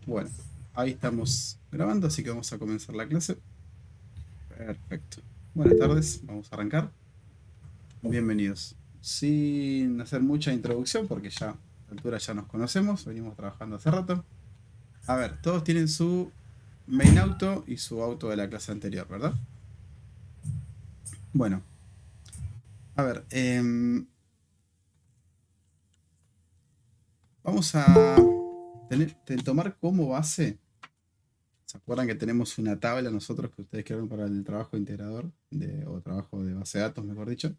Bueno, ahí estamos grabando, así que vamos a comenzar la clase. Perfecto. Buenas tardes, vamos a arrancar. Bienvenidos. Sin hacer mucha introducción, porque ya a esta altura ya nos conocemos, venimos trabajando hace rato. A ver, todos tienen su main auto y su auto de la clase anterior, ¿verdad? Bueno, a ver, vamos a tomar como base. ¿Se acuerdan que tenemos una tabla nosotros que ustedes crearon para el trabajo integrador o trabajo de base de datos, mejor dicho?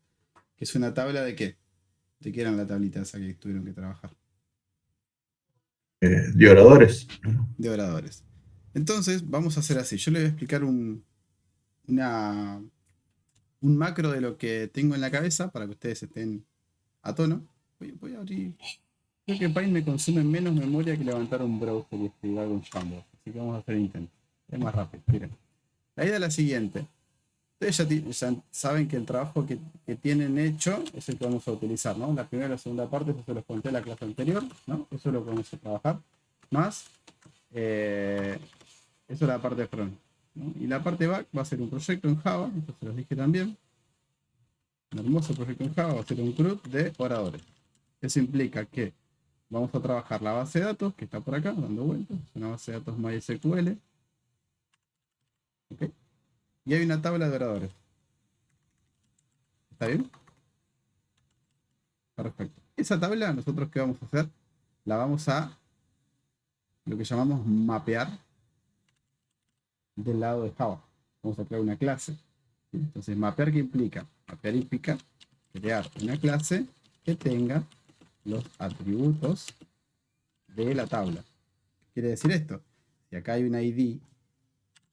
Que es una tabla de qué? ¿De qué eran la tablita esa que tuvieron que trabajar? De oradores. De oradores. Entonces, vamos a hacer así. Yo le voy a explicar una, un macro de lo que tengo en la cabeza para que ustedes estén a tono. Voy a abrir. Creo que Paint me consume menos memoria que levantar un browser y escribir algo en Jamboard. Así que vamos a hacer el intento. Es más rápido. Miren. La idea es la siguiente. Ustedes ya saben que el trabajo que tienen hecho es el que vamos a utilizar, ¿no? La primera y la segunda parte, eso se los conté en la clase anterior, ¿no? Eso es lo que vamos a trabajar. Más, eh, eso es la parte front, ¿no? Y la parte back va a ser un proyecto en Java, esto se los dije también. Un hermoso proyecto en Java va a ser un CRUD de oradores. Eso implica que vamos a trabajar la base de datos, que está por acá, dando vueltas. Es una base de datos MySQL. ¿Ok? Y hay una tabla de oradores. ¿Está bien? Perfecto. Esa tabla, nosotros qué vamos a hacer, la vamos a lo que llamamos mapear del lado de Java. Vamos a crear una clase. ¿Sí? Entonces, mapear, ¿qué implica? Mapear implica crear una clase que tenga los atributos de la tabla. ¿Qué quiere decir esto? Si acá hay un ID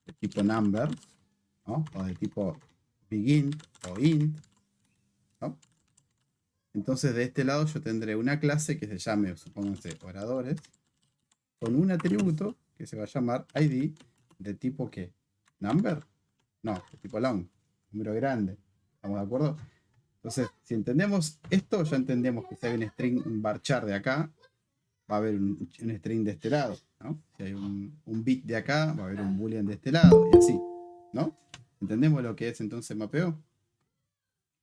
de tipo number, ¿no? O de tipo begin o int, ¿no? Entonces de este lado yo tendré una clase que se llame, supónganse, oradores, con un atributo que se va a llamar ID de tipo ¿qué? ¿Number? No, de tipo long, número grande. ¿Estamos de acuerdo? Entonces, si entendemos esto, ya entendemos que si hay un string, un varchar de acá, va a haber un string de este lado, ¿no? Si hay un bit de acá, va a haber un boolean de este lado, y así, ¿no? ¿Entendemos lo que es entonces mapeo?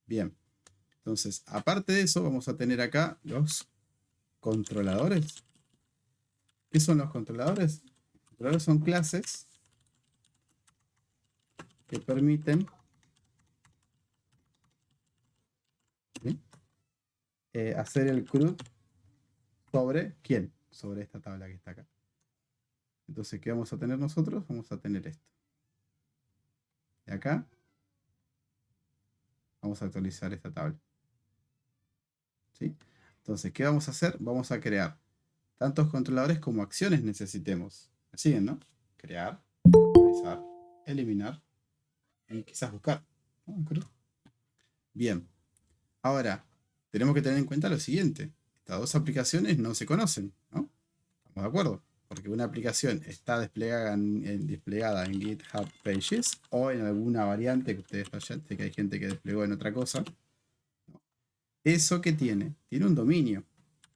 Bien. Entonces, aparte de eso, vamos a tener acá los controladores. ¿Qué son los controladores? Los controladores son clases que permiten, ¿sí? Hacer el CRUD sobre quién, sobre esta tabla que está acá. Entonces, ¿qué vamos a tener nosotros? Vamos a tener esto. Y acá vamos a actualizar esta tabla. ¿Sí? Entonces, ¿qué vamos a hacer? Vamos a crear tantos controladores como acciones necesitemos. ¿Me siguen, no? Crear, actualizar, eliminar y quizás buscar. ¿No? Bien. Ahora, tenemos que tener en cuenta lo siguiente. Estas dos aplicaciones no se conocen, ¿no? ¿Estamos de acuerdo? Porque una aplicación está desplegada en GitHub Pages o en alguna variante que ustedes sé que hay gente que desplegó en otra cosa. ¿Eso qué tiene? Tiene un dominio.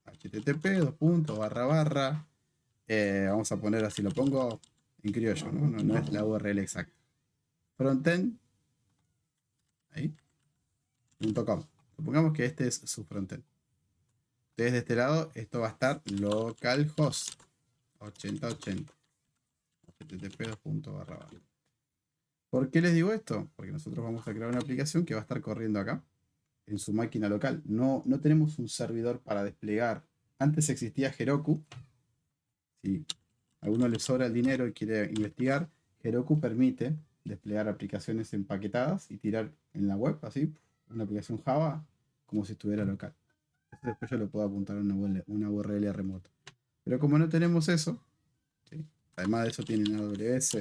HTTP, dos puntos, barra, barra. Vamos a poner así, lo pongo en criollo, ¿no? No es la URL exacta. Frontend, ahí, .com. Supongamos que este es su frontend. Entonces de este lado, esto va a estar localhost 8080. http://. ¿Por qué les digo esto? Porque nosotros vamos a crear una aplicación que va a estar corriendo acá, en su máquina local. No tenemos un servidor para desplegar. Antes existía Heroku. Si a alguno le sobra el dinero y quiere investigar, Heroku permite desplegar aplicaciones empaquetadas y tirar en la web, así, una aplicación Java, como si estuviera local. Después yo lo puedo apuntar a una URL remota. Pero como no tenemos eso, ¿sí? Además de eso tienen AWS,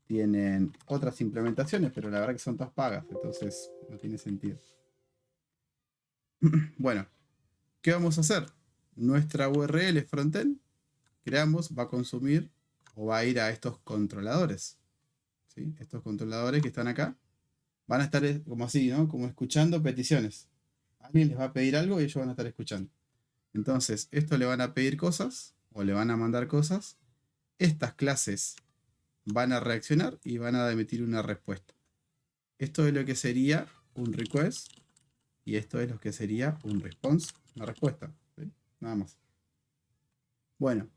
tienen otras implementaciones, pero la verdad que son todas pagas, entonces no tiene sentido. Bueno, ¿qué vamos a hacer? Nuestra URL frontend, creamos, va a consumir o va a ir a estos controladores. ¿Sí? Estos controladores que están acá van a estar como así, ¿no? Como escuchando peticiones. Alguien les va a pedir algo y ellos van a estar escuchando. Entonces, esto le van a pedir cosas o le van a mandar cosas estas clases van a reaccionar y van a emitir una respuesta. Esto es lo que sería un request y esto es lo que sería un response, una respuesta, ¿sí? Nada más. Bueno,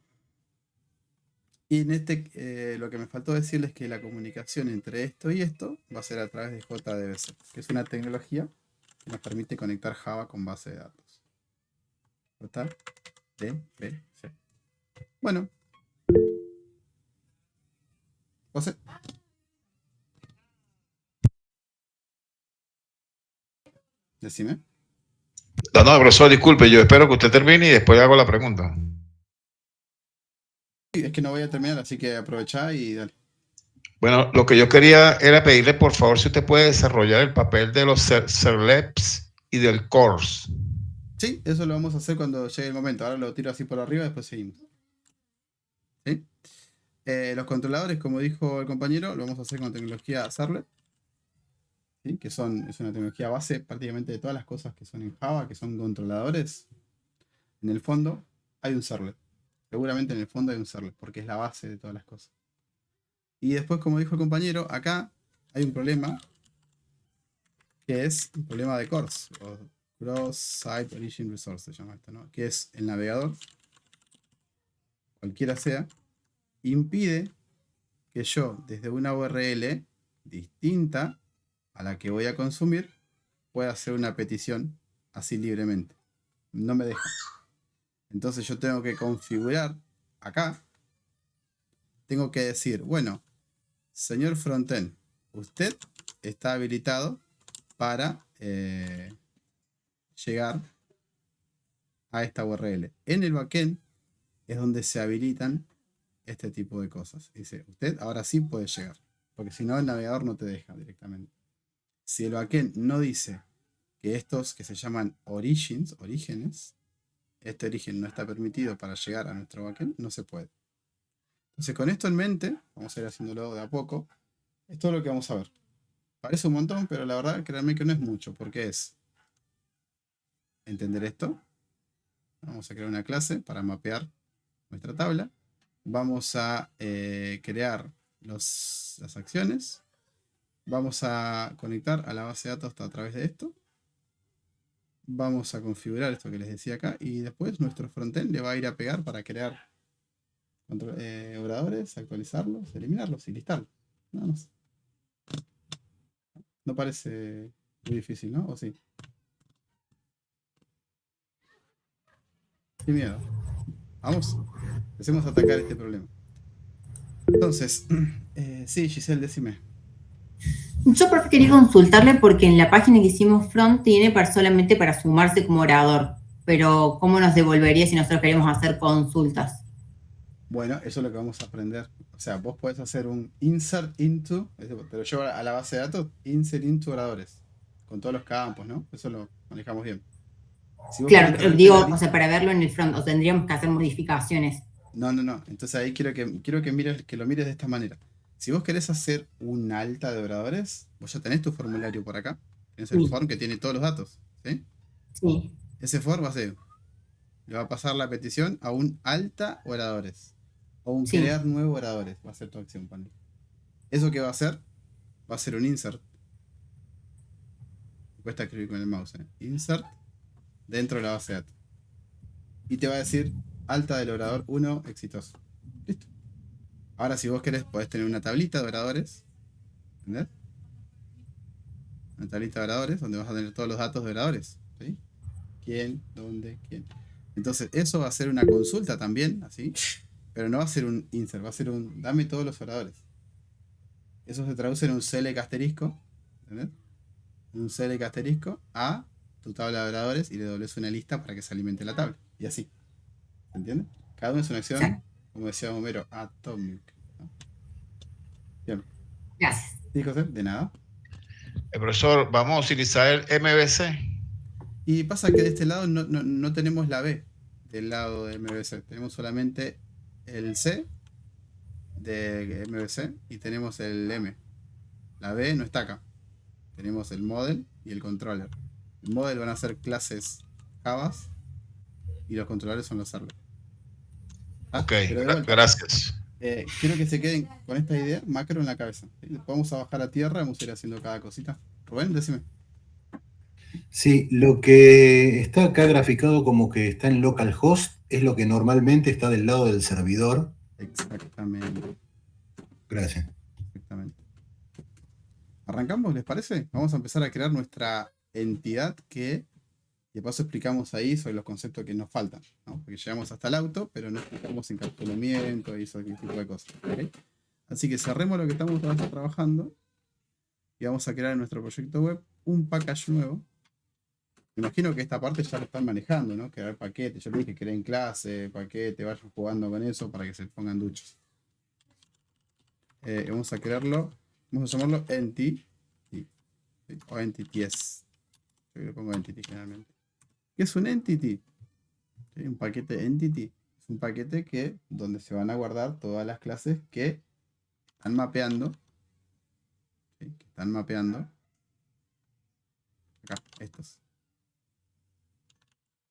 y en lo que me faltó decirles es que la comunicación entre esto y esto va a ser a través de JDBC, que es una tecnología que nos permite conectar Java con base de datos. JDBC. Bueno, José. Decime. No, profesor, disculpe, yo espero que usted termine y después hago la pregunta. Sí, es que no voy a terminar, así que aprovechá y dale. Bueno, lo que yo quería era pedirle, por favor, si usted puede desarrollar el papel de los servlets y del cores. Sí, eso lo vamos a hacer cuando llegue el momento. Ahora lo tiro así por arriba, después seguimos. ¿Sí? Los controladores, como dijo el compañero, lo vamos a hacer con tecnología servlet, ¿sí? Que es una tecnología base prácticamente de todas las cosas que son en Java, que son controladores. En el fondo hay un servlet. Seguramente en el fondo hay un servlet, porque es la base de todas las cosas. Y después, como dijo el compañero, acá hay un problema, que es un problema de cores, o Cross-Site Origin Resource se llama esto, ¿no? Que es el navegador, cualquiera sea, impide que yo, desde una URL distinta a la que voy a consumir, pueda hacer una petición así libremente. No me deja. Entonces yo tengo que configurar acá, tengo que decir, bueno, señor frontend, usted está habilitado para llegar a esta URL. En el backend es donde se habilitan este tipo de cosas. Dice, usted ahora sí puede llegar, porque si no el navegador no te deja directamente. Si el backend no dice que estos que se llaman orígenes, este origen no está permitido para llegar a nuestro backend, no se puede. Entonces, con esto en mente, vamos a ir haciéndolo de a poco. Es todo lo que vamos a ver. Parece un montón, pero la verdad, créanme que no es mucho, porque es entender esto. Vamos a crear una clase para mapear nuestra tabla. Vamos a crear las acciones. Vamos a conectar a la base de datos a través de esto. Vamos a configurar esto que les decía acá. Y después nuestro frontend le va a ir a pegar para crear operadores, actualizarlos, eliminarlos y listarlos. Nada más. No parece muy difícil, ¿no? ¿O sí? Sin miedo. Vamos. Empecemos a atacar este problema. Entonces, sí, Giselle, decime. Yo profe, quería consultarle porque en la página que hicimos front tiene solamente para sumarse como orador, pero ¿cómo nos devolvería si nosotros queremos hacer consultas? Bueno, eso es lo que vamos a aprender. O sea, vos podés hacer un insert into, te lo llevo a la base de datos, insert into oradores, con todos los campos, ¿no? Eso lo manejamos bien. Si vos querés Claro, traerte digo, la o lista. sea, para verlo en el front, o tendríamos que hacer modificaciones. No. Entonces ahí quiero que lo mires de esta manera. Si vos querés hacer un alta de oradores, vos ya tenés tu formulario por acá. Tienes el Sí, form que tiene todos los datos. ¿Sí? sí, Ese form va a ser, le va a pasar la petición a un alta oradores. O un sí, crear nuevo oradores. Va a ser tu acción, panel. ¿Eso qué va a hacer? Va a ser un insert. Me cuesta escribir con el mouse. Insert dentro de la base de datos. Y te va a decir alta del orador 1 exitoso. Listo. Ahora, si vos querés, podés tener una tablita de oradores. ¿Entendés? Una tablita de oradores donde vas a tener todos los datos de oradores. ¿Sí? ¿Quién? ¿Dónde? ¿Quién? Entonces, eso va a ser una consulta también, así. Pero no va a ser un insert, va a ser un dame todos los oradores. Eso se traduce en un select asterisco. ¿Entendés? Un select asterisco a tu tabla de oradores y le dobles una lista para que se alimente la tabla. Y así. ¿Se entiende? Cada uno es una acción, exacto. como decía Homero, atomic. ¿No? Bien. Gracias. Sí, José, de nada. Profesor, vamos a utilizar el MVC. Y pasa que de este lado no tenemos la B del lado de MVC. Tenemos solamente el C de MVC y tenemos el M. La B no está acá. Tenemos el model y el controller. El model van a ser clases Javas y los controladores son los servers. ¿Ah? Ok, Pero de vuelta, gracias. quiero que se queden con esta idea macro en la cabeza. ¿Sí? Después vamos a bajar a tierra, vamos a ir haciendo cada cosita. Rubén, decime. Sí, lo que está acá graficado como que está en localhost es lo que normalmente está del lado del servidor. Exactamente, Gracias. exactamente. ¿Arrancamos, les parece? Vamos a empezar a crear nuestra entidad que, de paso explicamos ahí sobre los conceptos que nos faltan, ¿no? Porque llegamos hasta el auto, pero no explicamos encapsulamiento y ese tipo de cosas. ¿Ok? Así que cerremos lo que estamos trabajando y vamos a crear en nuestro proyecto web un package nuevo. Me imagino que esta parte ya lo están manejando, ¿no? Crear paquetes. Yo les dije que creen clase, paquete, vayan jugando con eso para que se pongan duchos. Vamos a crearlo, vamos a llamarlo entity, ¿sí? O entities. Yo le pongo entity generalmente. ¿Qué es un entity? ¿Sí? Un paquete entity. Es un paquete donde se van a guardar todas las clases que están mapeando. ¿Sí? Que están mapeando. Acá, estos.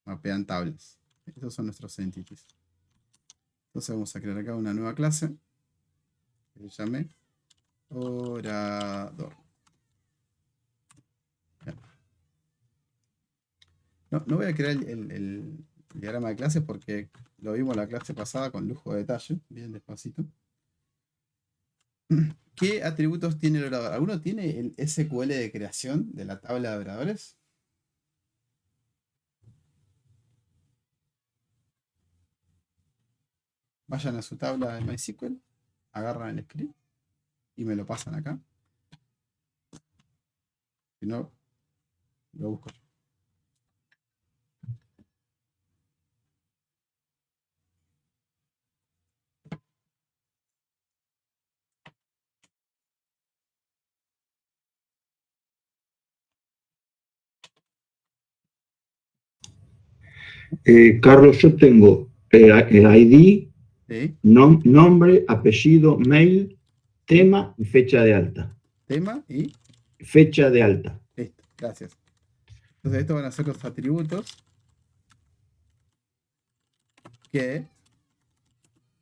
Mapean tablas. Estos son nuestros entities. Entonces vamos a crear acá una nueva clase que se llame orador. No voy a crear el diagrama de clase porque lo vimos la clase pasada con lujo de detalle, bien despacito. ¿Qué atributos tiene el orador? ¿Alguno tiene el SQL de creación de la tabla de oradores? Vayan a su tabla de MySQL, agarran el script y me lo pasan acá. Si no, lo busco yo. Carlos, yo tengo el ID, ¿Sí? nombre, apellido, mail, tema y fecha de alta. Tema y Fecha de alta. listo. Gracias. Entonces estos van a ser los atributos que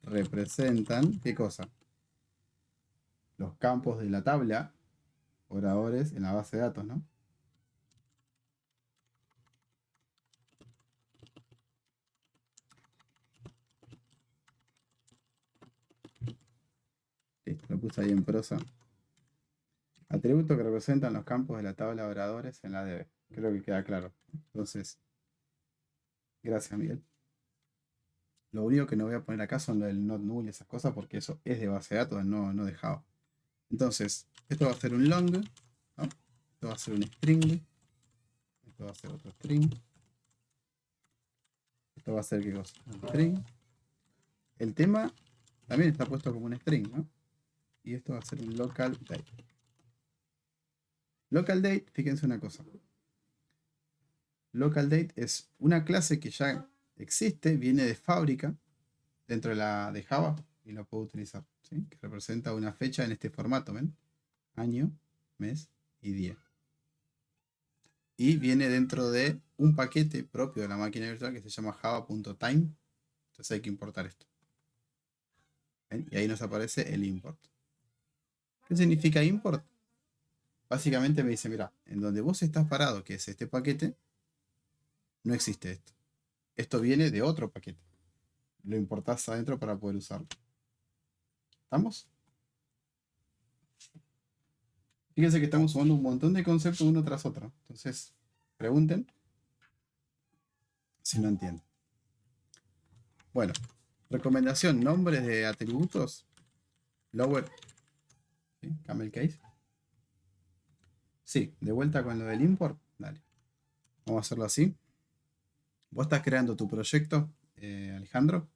representan, ¿qué cosa? Los campos de la tabla oradores en la base de datos, ¿no? Listo, lo puse ahí en prosa. Atributos que representan los campos de la tabla de oradores en la DB. Creo que queda claro. Entonces, gracias, Miguel. Lo único que no voy a poner acá son lo del not null y esas cosas, porque eso es de base de datos, no de Java. Entonces, esto va a ser un long, ¿no? Esto va a ser un string. Esto va a ser otro string. Esto va a ser, ¿qué cosa? Un string. El tema también está puesto como un string, ¿no? Y esto va a ser un local date. Local date, fíjense una cosa. Local date es una clase que ya existe, viene de fábrica dentro de Java y lo puedo utilizar, ¿sí? Que representa una fecha en este formato, ¿ven? Año, mes y día. Y viene dentro de un paquete propio de la máquina virtual que se llama java.time. Entonces hay que importar esto. ¿Ven? Y ahí nos aparece el import. ¿Qué significa import? Básicamente me dice, mira, en donde vos estás parado, que es este paquete, no existe esto. Esto viene de otro paquete. Lo importás adentro para poder usarlo. ¿Estamos? Fíjense que estamos sumando un montón de conceptos uno tras otro. Entonces, pregunten si no entienden. Bueno, recomendación, nombres de atributos. Lower, ¿sí? Camel case. Sí, de vuelta con lo del import. Dale. Vamos a hacerlo así. Vos estás creando tu proyecto, Alejandro.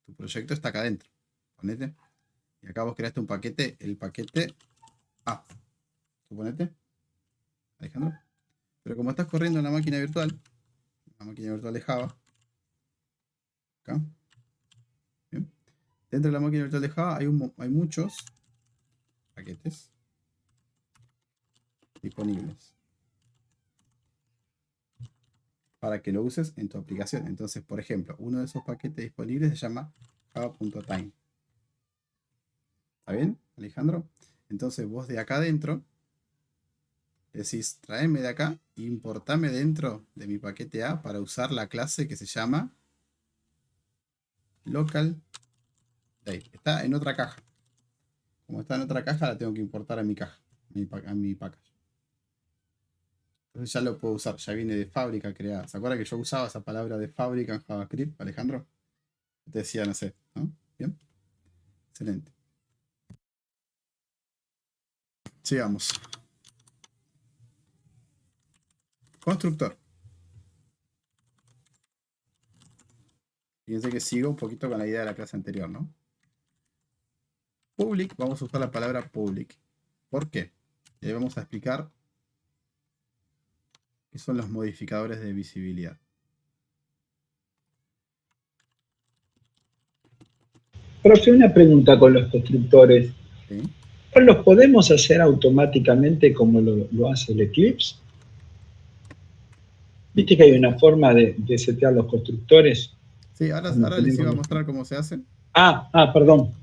Tu proyecto está acá adentro. Ponete. Y acá vos creaste un paquete, el paquete A. Suponete, Alejandro. Pero como estás corriendo en la máquina virtual de Java, acá, ¿bien? Dentro de la máquina virtual de Java hay muchos paquetes disponibles para que lo uses en tu aplicación. Entonces, por ejemplo, uno de esos paquetes disponibles se llama java.time. ¿Está bien, Alejandro? Entonces vos de acá adentro decís, traeme de acá, importame dentro de mi paquete A para usar la clase que se llama local date. Está en otra caja. Como está en otra caja, la tengo que importar a mi caja, a mi package. Entonces ya lo puedo usar, ya viene de fábrica creada. ¿Se acuerda que yo usaba esa palabra de fábrica en JavaScript, Alejandro? Te decía, no sé, ¿no? Bien. Excelente. Sigamos. Constructor. Fíjense que sigo un poquito con la idea de la clase anterior, ¿no? Public, vamos a usar la palabra public. ¿Por qué? Y ahí vamos a explicar qué son los modificadores de visibilidad. Profe, una pregunta con los constructores. ¿Sí? ¿No los podemos hacer automáticamente como lo hace el Eclipse? ¿Viste que hay una forma de setear los constructores? Sí, ahora les iba a mostrar cómo se hace. Perdón.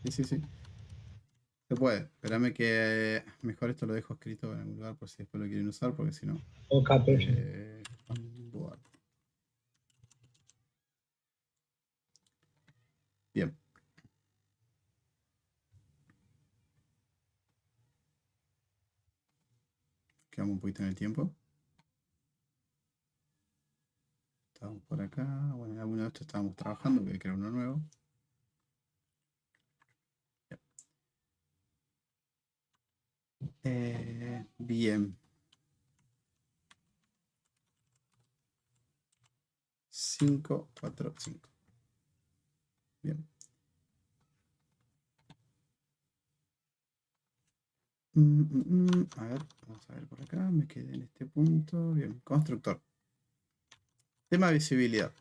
Sí. Se puede. Espérame que mejor esto lo dejo escrito en algún lugar por si después lo quieren usar, porque si no... Ok, perfecto. Bien. Quedamos un poquito en el tiempo. Estamos por acá. Bueno, en alguno de estos estábamos trabajando, voy a crear uno nuevo. Bien. 5, 4, 5. Bien. A ver, vamos a ver por acá. Me quedé en este punto. Bien, constructor. Tema de visibilidad.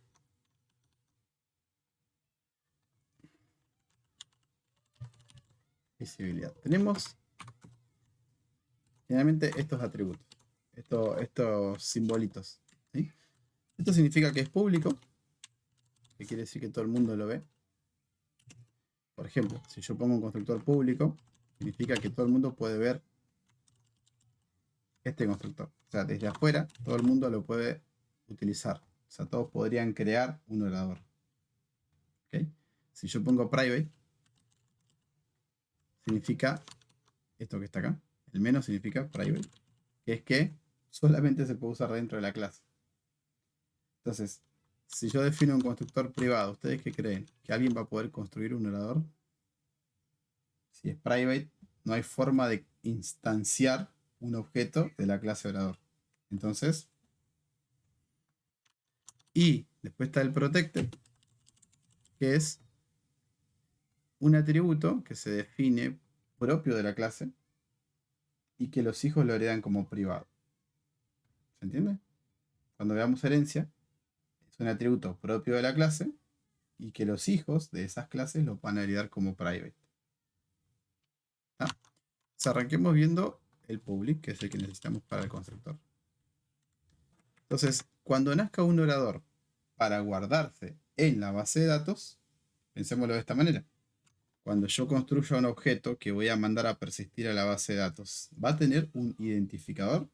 Visibilidad. Tenemos generalmente estos atributos, estos simbolitos, ¿sí? Esto significa que es público, que quiere decir que todo el mundo lo ve. Por ejemplo, si yo pongo un constructor público, significa que todo el mundo puede ver este constructor. O sea, desde afuera, todo el mundo lo puede utilizar. O sea, todos podrían crear un orador. ¿Okay? Si yo pongo private, significa esto que está acá. El menos significa private, que es que solamente se puede usar dentro de la clase. Entonces, si yo defino un constructor privado, ¿ustedes qué creen? ¿Que alguien va a poder construir un orador? Si es private, no hay forma de instanciar un objeto de la clase orador. Entonces, y después está el protected, que es un atributo que se define propio de la clase y que los hijos lo heredan como privado. ¿Se entiende? Cuando veamos herencia, es un atributo propio de la clase y que los hijos de esas clases lo van a heredar como private. Entonces arranquemos viendo el public, que es el que necesitamos para el constructor. Entonces, cuando nazca un orador para guardarse en la base de datos, pensémoslo de esta manera. Cuando yo construya un objeto que voy a mandar a persistir a la base de datos, ¿va a tener un identificador?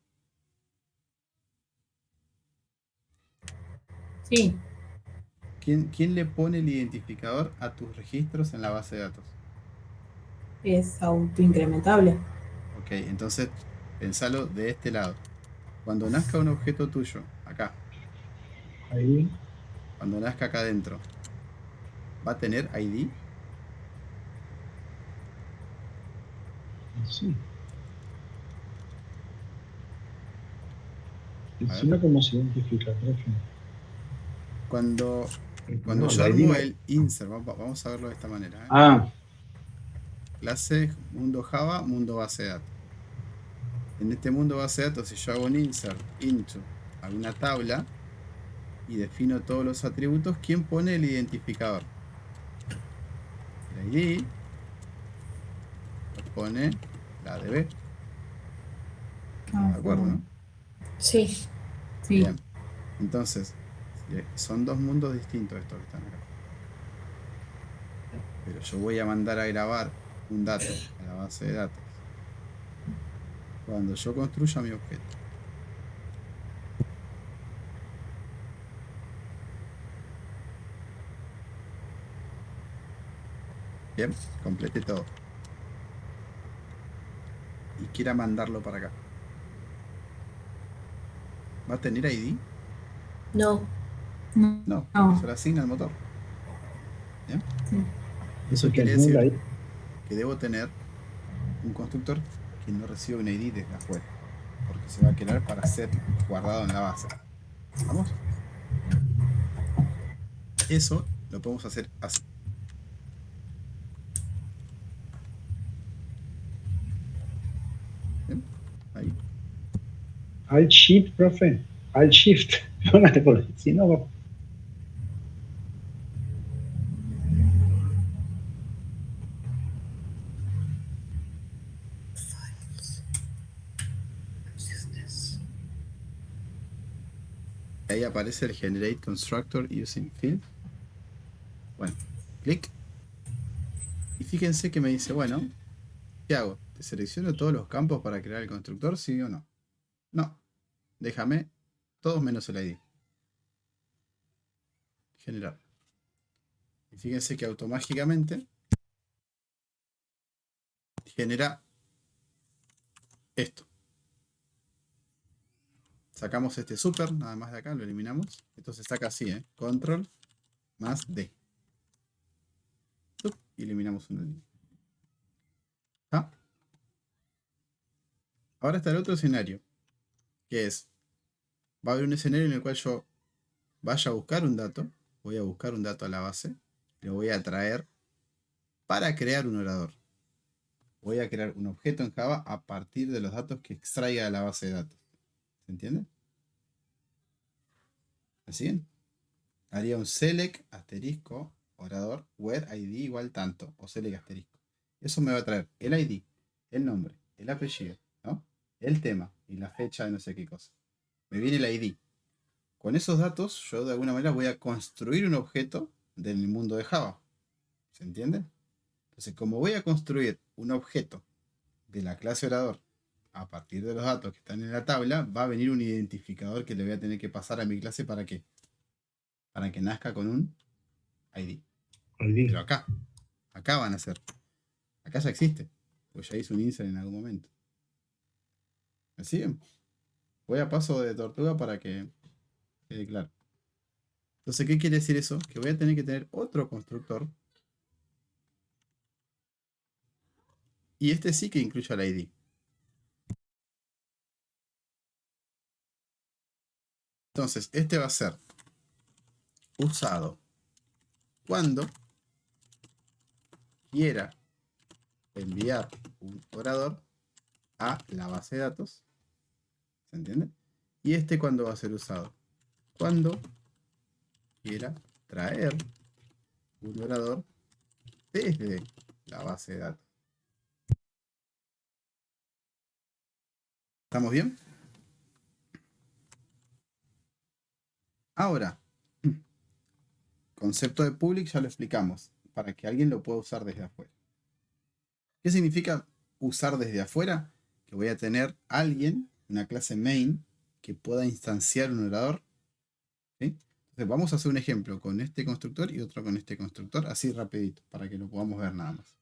Sí. ¿Quién le pone el identificador a tus registros en la base de datos? Es autoincrementable. Ok, entonces pensalo de este lado. Cuando nazca un objeto tuyo, acá, Ahí. cuando nazca acá adentro, ¿va a tener ID? Sí. A Si no, ¿cómo se identifica, profe? Cuando No, yo la ID armo no- el insert, vamos a verlo de esta manera. Clase mundo Java, mundo base de datos. En este mundo base de datos, si yo hago un insert into alguna tabla y defino todos los atributos, ¿quién pone el identificador? El ID lo pone la DB. ¿De acuerdo, no? Sí. Sí. Bien. Entonces, son dos mundos distintos estos que están acá. Pero yo voy a mandar a grabar un dato a la base de datos cuando yo construya mi objeto. Bien, completé todo. Y quiera mandarlo para acá. ¿Va a tener ID? No. No, No. porque se lo asigna al motor. ¿Bien? Sí. Eso Porque quiere es nulo decir ahí. que debo tener un constructor que no reciba un ID desde afuera. Porque se va a quedar para ser guardado en la base. ¿Vamos? Eso lo podemos hacer así. ¿Bien? Ahí. Alt Shift, profe. Alt Shift. Póngale, porque si no, va- Ahí aparece el Generate Constructor Using Field. Bueno, clic. Y fíjense que me dice, bueno, ¿qué hago? ¿Te selecciono todos los campos para crear el constructor? ¿Sí o no? No. Déjame todos menos el ID. Generar. Y fíjense que automáticamente genera esto. Sacamos este super, nada más de acá, lo eliminamos. Esto se saca así, Control más D. Y eliminamos una línea. ¿Ah? Ahora está el otro escenario, que es, va a haber un escenario en el cual yo vaya a buscar un dato, voy a buscar un dato a la base, lo voy a traer para crear un orador. Voy a crear un objeto en Java a partir de los datos que extraiga de la base de datos. ¿Se entiende? ¿Me siguen? Haría un select asterisco orador where id igual tanto o select asterisco. Eso me va a traer el id, el nombre, el apellido, ¿no? El tema y la fecha de no sé qué cosa. Me viene el id. Con esos datos yo de alguna manera voy a construir un objeto del mundo de Java. ¿Se entiende? Entonces, como voy a construir un objeto de la clase orador a partir de los datos que están en la tabla, va a venir un identificador que le voy a tener que pasar a mi clase para qué? Para que nazca con un ID. Pero acá van a ser. Acá ya existe. Pues ya hice un insert en algún momento. ¿Me siguen? Voy a paso de tortuga para que quede claro. Entonces, ¿qué quiere decir eso? Que voy a tener que tener otro constructor. Y este sí que incluye el ID. Entonces, este va a ser usado cuando quiera enviar un orador a la base de datos. ¿Se entiende? ¿Y este cuándo va a ser usado? Cuando quiera traer un orador desde la base de datos. ¿Estamos bien? Ahora, concepto de public ya lo explicamos, para que alguien lo pueda usar desde afuera. ¿Qué significa usar desde afuera? Que voy a tener alguien, una clase main, que pueda instanciar un orador. ¿Sí? Entonces vamos a hacer un ejemplo con este constructor y otro con este constructor, así rapidito, para que lo podamos ver nada más.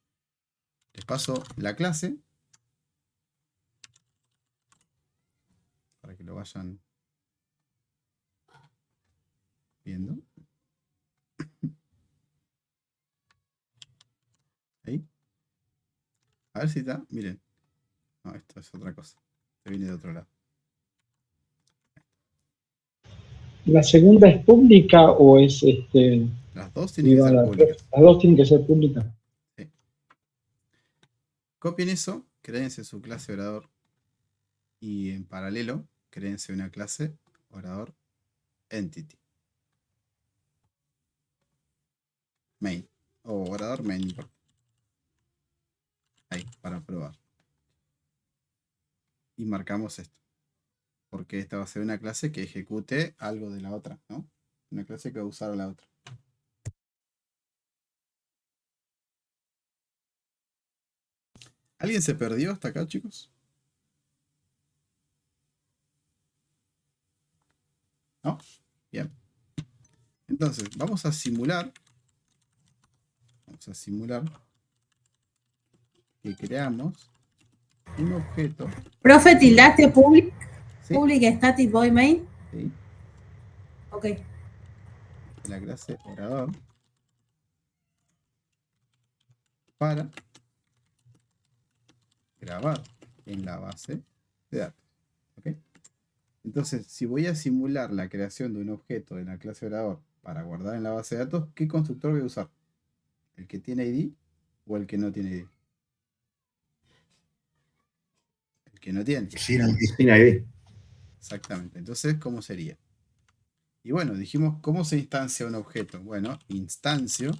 Les paso la clase, para que lo vayan viendo. Ahí. A ver si está. Miren. No, esto es otra cosa. Se viene de otro lado. ¿La segunda es pública o es Las dos tienen que ser privada? públicas. Las dos tienen que ser públicas. Sí. Copien eso, créense su clase orador. Y en paralelo, créense una clase orador entity. Main. O orador main, no importa. Ahí, para probar. Y marcamos esto. Porque esta va a ser una clase que ejecute algo de la otra, ¿no? Una clase que va a usar a la otra. ¿Alguien se perdió hasta acá, chicos? ¿No? Bien. Entonces, vamos a simular. Vamos a simular que creamos un objeto. Profe, tildaste public, ¿Sí? public static void main. ¿Sí? Ok. De la clase orador para grabar en la base de datos. ¿Ok? Entonces, si voy a simular la creación de un objeto de la clase orador para guardar en la base de datos, ¿qué constructor voy a usar? ¿El que tiene ID o el que no tiene ID? El que no tiene. Sin ID. Sin ID. Exactamente. Entonces, ¿cómo sería? Y bueno, dijimos, ¿cómo se instancia un objeto? Bueno, instancio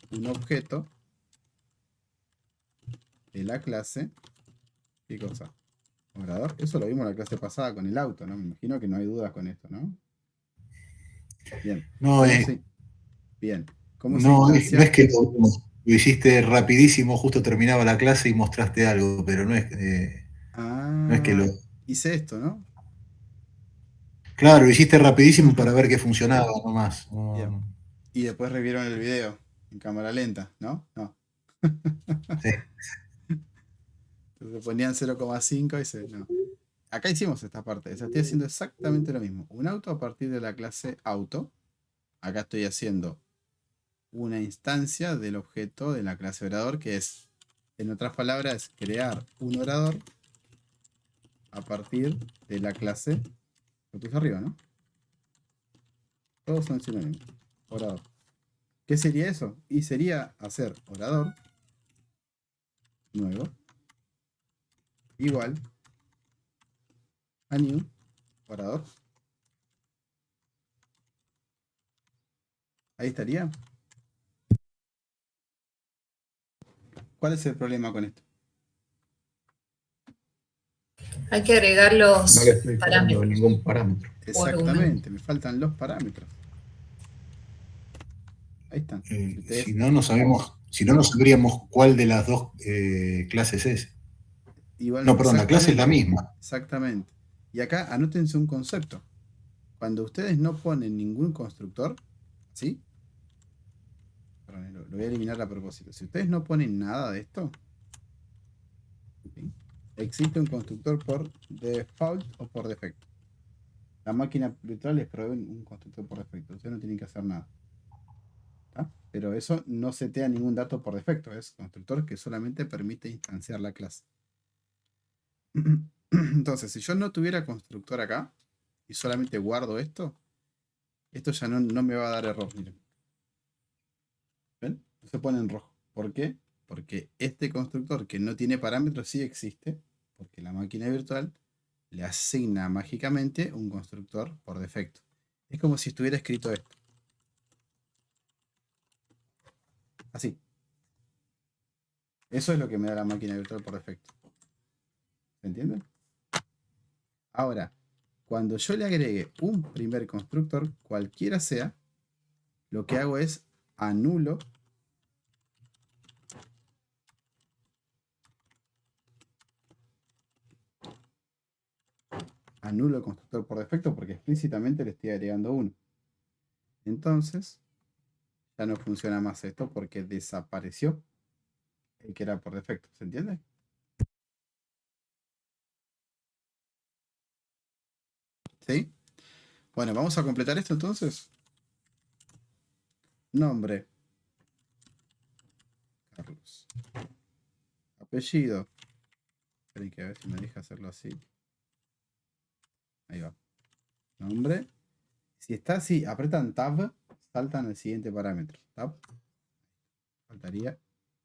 un objeto de la clase, ¿qué cosa? Orador. Eso lo vimos en la clase pasada con el auto, ¿no? Me imagino que no hay dudas con esto, ¿no? Bien. No, Bien. ¿Cómo se no, instancia? no es que lo hiciste rapidísimo, justo terminaba la clase y mostraste algo, pero no es que lo... Hice esto, ¿no? Claro, lo hiciste rapidísimo para ver que funcionaba nomás. Bien. Y después revieron el video en cámara lenta, ¿no? No. Sí. Entonces ponían 0,5 y se... No. Acá hicimos esta parte. O sea, estoy haciendo exactamente lo mismo. Un auto a partir de la clase auto. Acá estoy haciendo una instancia del objeto de la clase orador, que es, en otras palabras, crear un orador a partir de la clase. Lo puse arriba, ¿no? Todos son sinónimos. Orador. ¿Qué sería eso? Y sería hacer orador nuevo igual a new orador. Ahí estaría. ¿Cuál es el problema con esto? Hay que agregar los No le estoy poniendo parámetros. ningún parámetro. Exactamente, me faltan los parámetros. Ahí están. Si no, no sabríamos cuál de las dos clases es. Igual, No, perdón, la clase es la misma. Exactamente. Y acá anótense un concepto. Cuando ustedes no ponen ningún constructor, ¿sí? Perdón, lo voy a eliminar a propósito. Si ustedes no ponen nada de esto, ¿sí? Existe un constructor por default o por defecto. La máquina virtual les provee un constructor por defecto. Ustedes no tienen que hacer nada. ¿Tá? Pero eso no setea ningún dato por defecto. Es constructor que solamente permite instanciar la clase. Entonces, si yo no tuviera constructor acá y solamente guardo esto ya no me va a dar error. Miren. ¿Ven? Se pone en rojo. ¿Por qué? Porque este constructor que no tiene parámetros sí existe, porque la máquina virtual le asigna mágicamente un constructor por defecto. Es como si estuviera escrito esto. Así. Eso es lo que me da la máquina virtual por defecto. ¿Se entiende? Ahora, cuando yo le agregue un primer constructor, cualquiera sea, lo que hago es anulo el constructor por defecto porque explícitamente le estoy agregando uno. Entonces, ya no funciona más esto porque desapareció el que era por defecto. ¿Se entiende? ¿Sí? Bueno, vamos a completar esto entonces. Nombre. Carlos. Apellido. Esperen que a ver si me deja hacerlo así. Ahí va. Nombre. Si está así, apretan Tab, saltan al siguiente parámetro. Tab. Faltaría.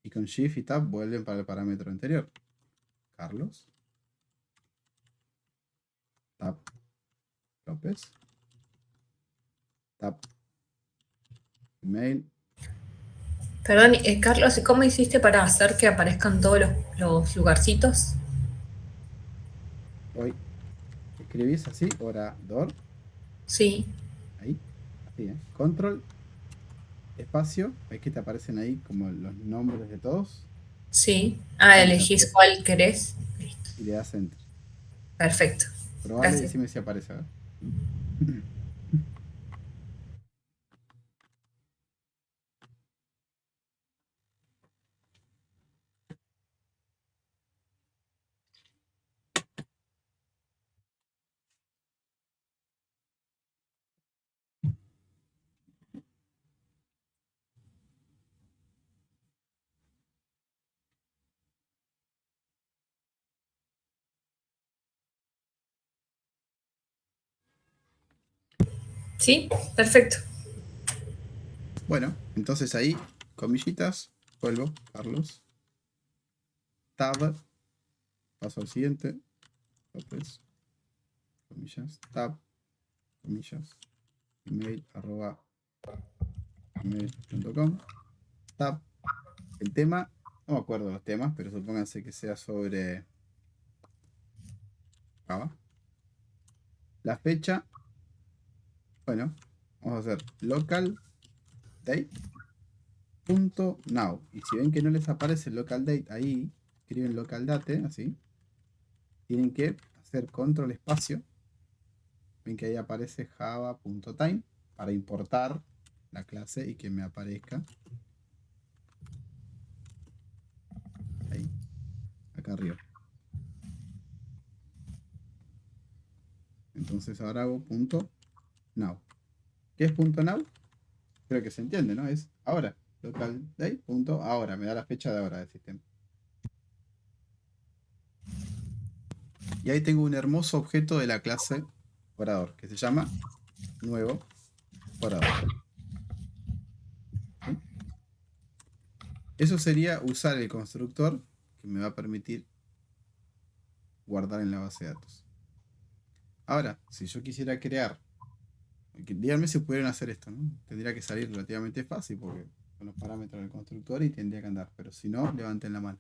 Y con Shift y Tab vuelven para el parámetro anterior. Carlos. Tab. López. Tab. Email. Perdón, Carlos, ¿y cómo hiciste para hacer que aparezcan todos los lugarcitos? Hoy. Escribís así, orador. Sí. Ahí. Así, Control. Espacio. ¿Ves que te aparecen ahí como los nombres de todos? Sí. Ah, elegís cuál querés. Listo. Y le das enter. Perfecto. Probale y Gracias. decime si aparece. A ver. Sí, perfecto. Bueno, entonces ahí, comillitas, vuelvo, Carlos. Tab, paso al siguiente. López, comillas, tab, comillas, email, email.com. Tab, el tema, no me acuerdo los temas, pero supónganse que sea sobre Java. La fecha, bueno, vamos a hacer local date punto now. Y si ven que no les aparece el local date ahí, escriben local date, así. Tienen que hacer control espacio. Ven que ahí aparece java.time para importar la clase y que me aparezca ahí, acá arriba. Entonces ahora hago punto now. ¿Qué es punto now? Creo que se entiende, ¿no? Es ahora. Local date punto ahora. Me da la fecha de ahora del sistema. Y ahí tengo un hermoso objeto de la clase orador que se llama nuevo orador. ¿Sí? Eso sería usar el constructor que me va a permitir guardar en la base de datos. Ahora, si yo quisiera crear, díganme si pudieran hacer esto, ¿no? Tendría que salir relativamente fácil porque con los parámetros del constructor y tendría que andar. Pero si no, levanten la mano.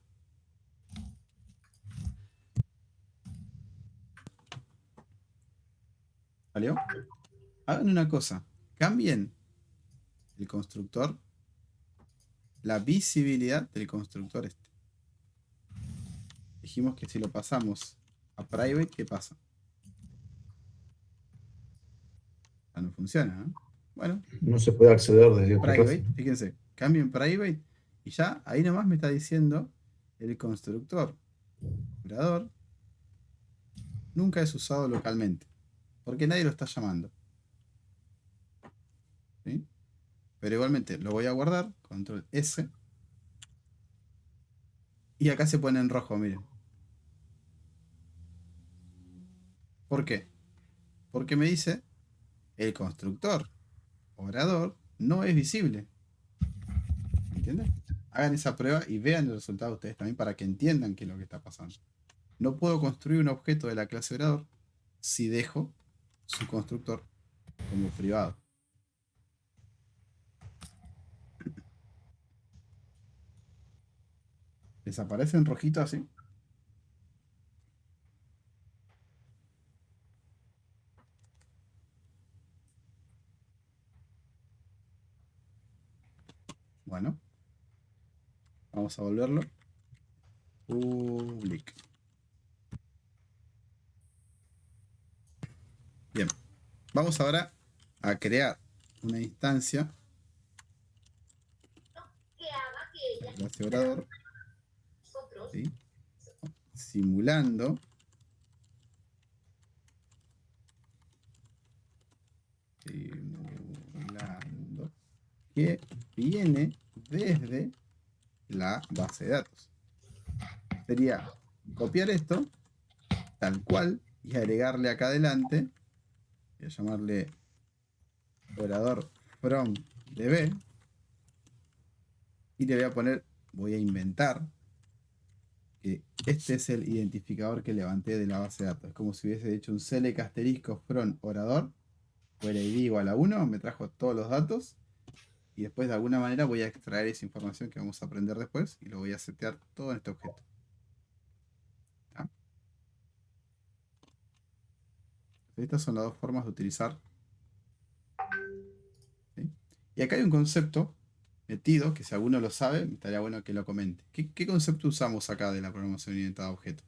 ¿Salió? Hagan una cosa. Cambien el constructor, la visibilidad del constructor este. Dijimos que si lo pasamos a private, ¿qué pasa? Ya no funciona, ¿no? Bueno, No se puede acceder desde otra private, clase. fíjense, cambien private y ya ahí nomás me está diciendo el constructor operador nunca es usado localmente porque nadie lo está llamando. ¿Sí? Pero igualmente lo voy a guardar, control S, y acá se pone en rojo, miren. ¿Por qué? Porque me dice el constructor operador no es visible. ¿Entienden? Hagan esa prueba y vean el resultado ustedes también para que entiendan qué es lo que está pasando. No puedo construir un objeto de la clase operador si dejo su constructor como privado. ¿Desaparece en rojito así? Bueno, vamos a volverlo public. Bien, vamos ahora a crear una instancia de clase operador, ¿sí? Simulando que viene desde la base de datos. Sería copiar esto tal cual y agregarle acá adelante, voy a llamarle operador from db y le voy a poner, voy a inventar que este es el identificador que levanté de la base de datos. Es como si hubiese hecho un select asterisco from orador, fuera id igual a 1, me trajo todos los datos y después de alguna manera voy a extraer esa información que vamos a aprender después y lo voy a setear todo en este objeto. ¿Ah? Estas son las dos formas de utilizar. ¿Sí? Y acá hay un concepto metido, que si alguno lo sabe, estaría bueno que lo comente. ¿Qué concepto usamos acá de la programación orientada a objetos?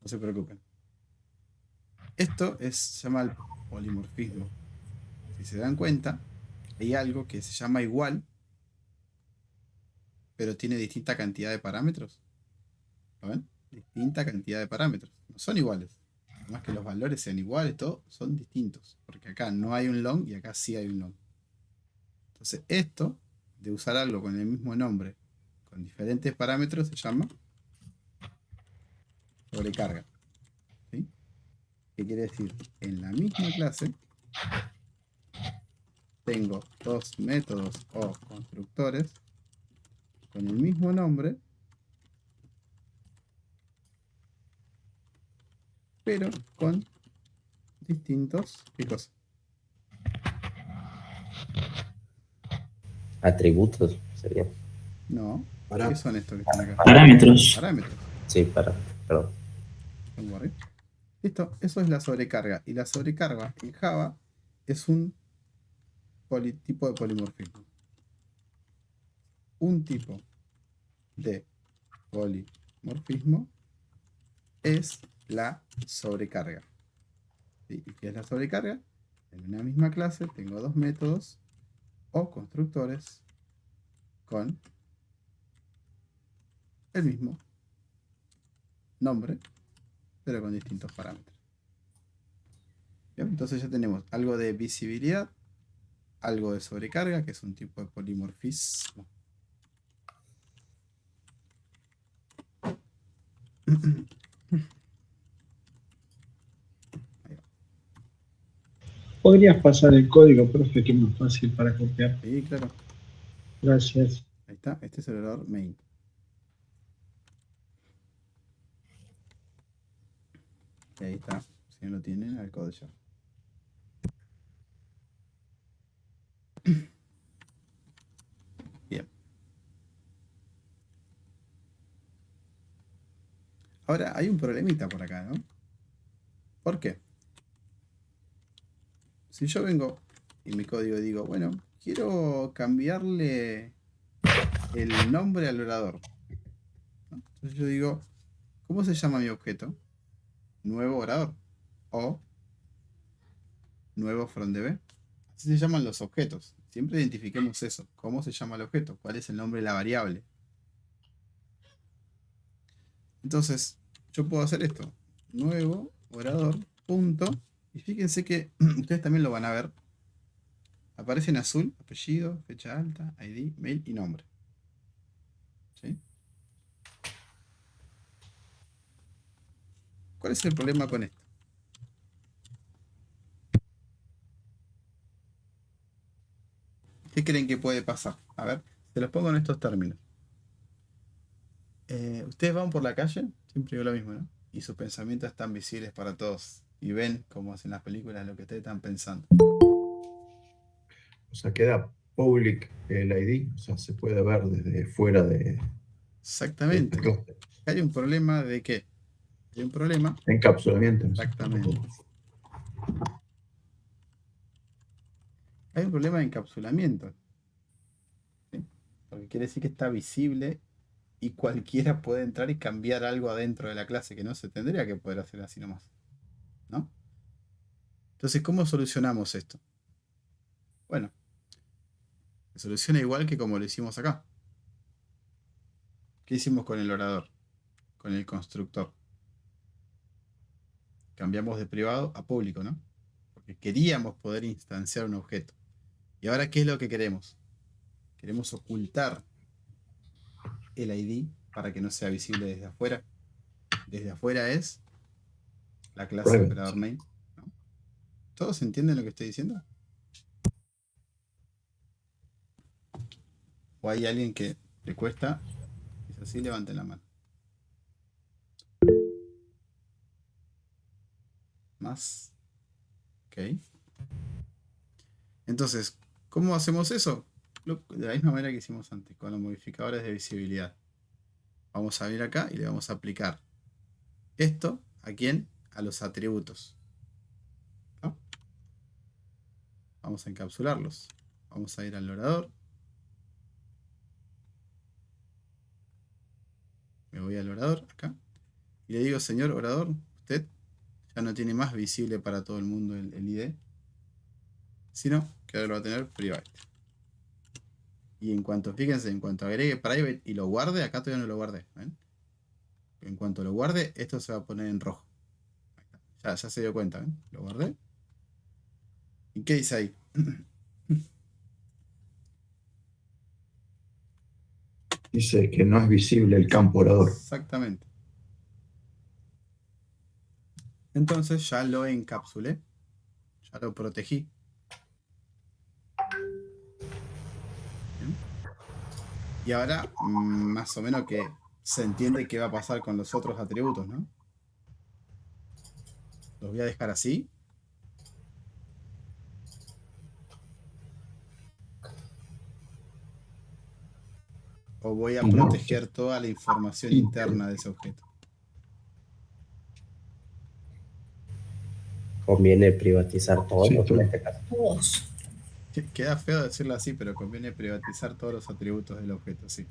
No se preocupen. Esto se llama el polimorfismo. Si se dan cuenta, hay algo que se llama igual, pero tiene distinta cantidad de parámetros. ¿Lo ven? Distinta cantidad de parámetros. No son iguales. Más que los valores sean iguales, todos son distintos. Porque acá no hay un long y acá sí hay un long. Entonces, esto de usar algo con el mismo nombre, con diferentes parámetros, se llama sobrecarga. ¿Sí? ¿Qué quiere decir? En la misma clase tengo dos métodos o constructores con el mismo nombre, pero con distintos, ¿qué cosa? Atributos sería. No. Pará. ¿Qué son estos que están acá? Parámetros. Parámetros. Sí, perdón. Don't worry. Listo, eso es la sobrecarga. Y la sobrecarga en Java es un tipo de polimorfismo. Un tipo de polimorfismo es la sobrecarga. ¿Sí? ¿Y qué es la sobrecarga? En una misma clase tengo dos métodos o constructores con el mismo nombre, pero con distintos parámetros. Bien, entonces ya tenemos algo de visibilidad, algo de sobrecarga, que es un tipo de polimorfismo. ¿Podrías pasar el código, profe, que es más fácil para copiar? Sí, claro. Gracias. Ahí está, este es el error main. Y ahí está, si no lo tienen, al código ya. Bien. Ahora, hay un problemita por acá, ¿no? ¿Por qué? Si yo vengo y mi código digo, bueno, quiero cambiarle el nombre al orador, ¿no? Entonces yo digo, ¿cómo se llama mi objeto? Nuevo orador o nuevo frondb. Así se llaman los objetos. Siempre identifiquemos eso. ¿Cómo se llama el objeto? ¿Cuál es el nombre de la variable? Entonces, yo puedo hacer esto. Nuevo orador, punto. Y fíjense que ustedes también lo van a ver. Aparece en azul, apellido, fecha alta, ID, mail y nombre. ¿Sí? ¿Cuál es el problema con esto? ¿Qué creen que puede pasar? A ver, se los pongo en estos términos. Ustedes van por la calle, siempre digo lo mismo, ¿no? Y sus pensamientos están visibles para todos. Y ven, como hacen las películas, lo que ustedes están pensando. O sea, queda public el ID, o sea, se puede ver desde fuera de Exactamente. clúster. Hay un problema de qué? Hay un problema. Encapsulamiento. ¿no? Exactamente. Hay un problema de encapsulamiento. ¿Sí? Porque quiere decir que está visible y cualquiera puede entrar y cambiar algo adentro de la clase que no se tendría que poder hacer así nomás. ¿No? Entonces, ¿cómo solucionamos esto? Bueno, se soluciona igual que como lo hicimos acá. ¿Qué hicimos con el orador? Con el constructor. Cambiamos de privado a público, ¿no? Porque queríamos poder instanciar un objeto. ¿Y ahora qué es lo que queremos? Queremos ocultar el ID para que no sea visible desde afuera. Desde afuera es la clase Private. operador main, ¿no? ¿Todos entienden lo que estoy diciendo? ¿O hay alguien que le cuesta? Es así, levanten la mano. Más. Ok. Entonces, ¿cómo hacemos eso? De la misma manera que hicimos antes, con los modificadores de visibilidad. Vamos a venir acá y le vamos a aplicar esto ¿A quién? A los atributos. ¿No? Vamos a encapsularlos. Vamos a ir al orador. Me voy al orador, acá. Y le digo, señor orador, usted ya no tiene más visible para todo el mundo el ID, sino que ahora lo va a tener private. Y en cuanto, fíjense, en cuanto agregue private y lo guarde, acá todavía no lo guardé. ¿Ven? En cuanto lo guarde, esto se va a poner en rojo. Ya se dio cuenta, ¿ven? Lo guardé. ¿Y qué dice ahí? Dice que no es visible el campo orador. Exactamente. Entonces ya lo encapsulé. Ya lo protegí. ¿Bien? Y ahora, más o menos que se entiende qué va a pasar con los otros atributos, ¿no? Los voy a dejar así. O voy a proteger toda la información interna de ese objeto. Conviene privatizar todo, Sí, ¿no? todo. En este caso. Todos. Queda feo decirlo así, pero conviene privatizar todos los atributos del objeto, sí.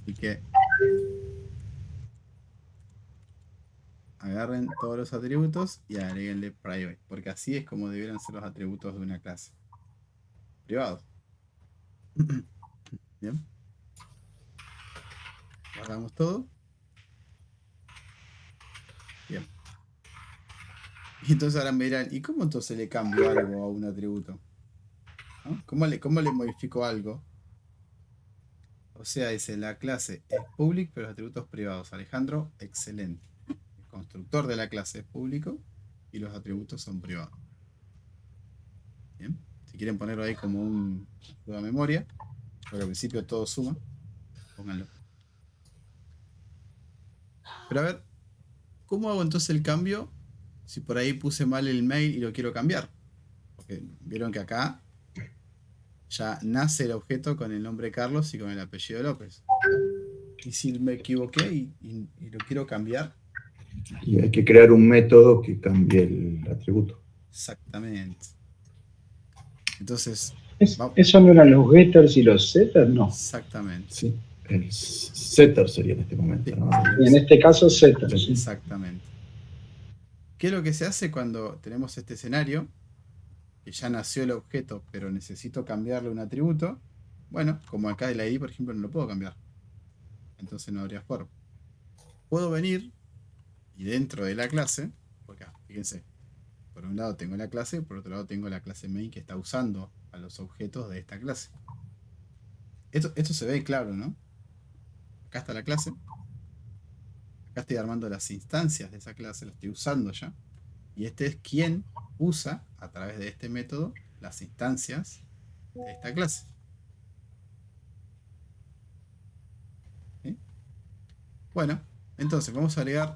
Así que agarren todos los atributos y agréguenle private, porque así es como debieran ser los atributos de una clase. Privados. Bien. Guardamos todo. Bien. Y entonces ahora me dirán, ¿y cómo entonces le cambio algo a un atributo? ¿No? ¿Cómo le modifico algo? O sea, dice, la clase es public, pero los atributos privados. Alejandro, excelente. El constructor de la clase es público y los atributos son privados. Bien. Si quieren ponerlo ahí como una memoria, porque al principio todo suma, pónganlo. Pero a ver, ¿cómo hago entonces el cambio si por ahí puse mal el mail y lo quiero cambiar? Porque vieron que acá ya nace el objeto con el nombre Carlos y con el apellido López. Y si me equivoqué y lo quiero cambiar. Y hay que crear un método que cambie el atributo. Exactamente. Entonces, ¿Eso no eran los getters y los setters? No. exactamente. Sí. El setter sería en este momento, ¿no? Y en este caso setters. ¿Sí? Exactamente. ¿Qué es lo que se hace cuando tenemos este escenario? Que ya nació el objeto, pero necesito cambiarle un atributo. Bueno, como acá el ID, por ejemplo, no lo puedo cambiar. Entonces no habría forma. Puedo venir y dentro de la clase, porque fíjense, por un lado tengo la clase, por otro lado tengo la clase main que está usando a los objetos de esta clase. Esto se ve claro, ¿no? Acá está la clase. Acá estoy armando las instancias de esa clase, la estoy usando ya. Y este es quien usa, a través de este método, las instancias de esta clase. ¿Sí? Bueno, entonces vamos a agregar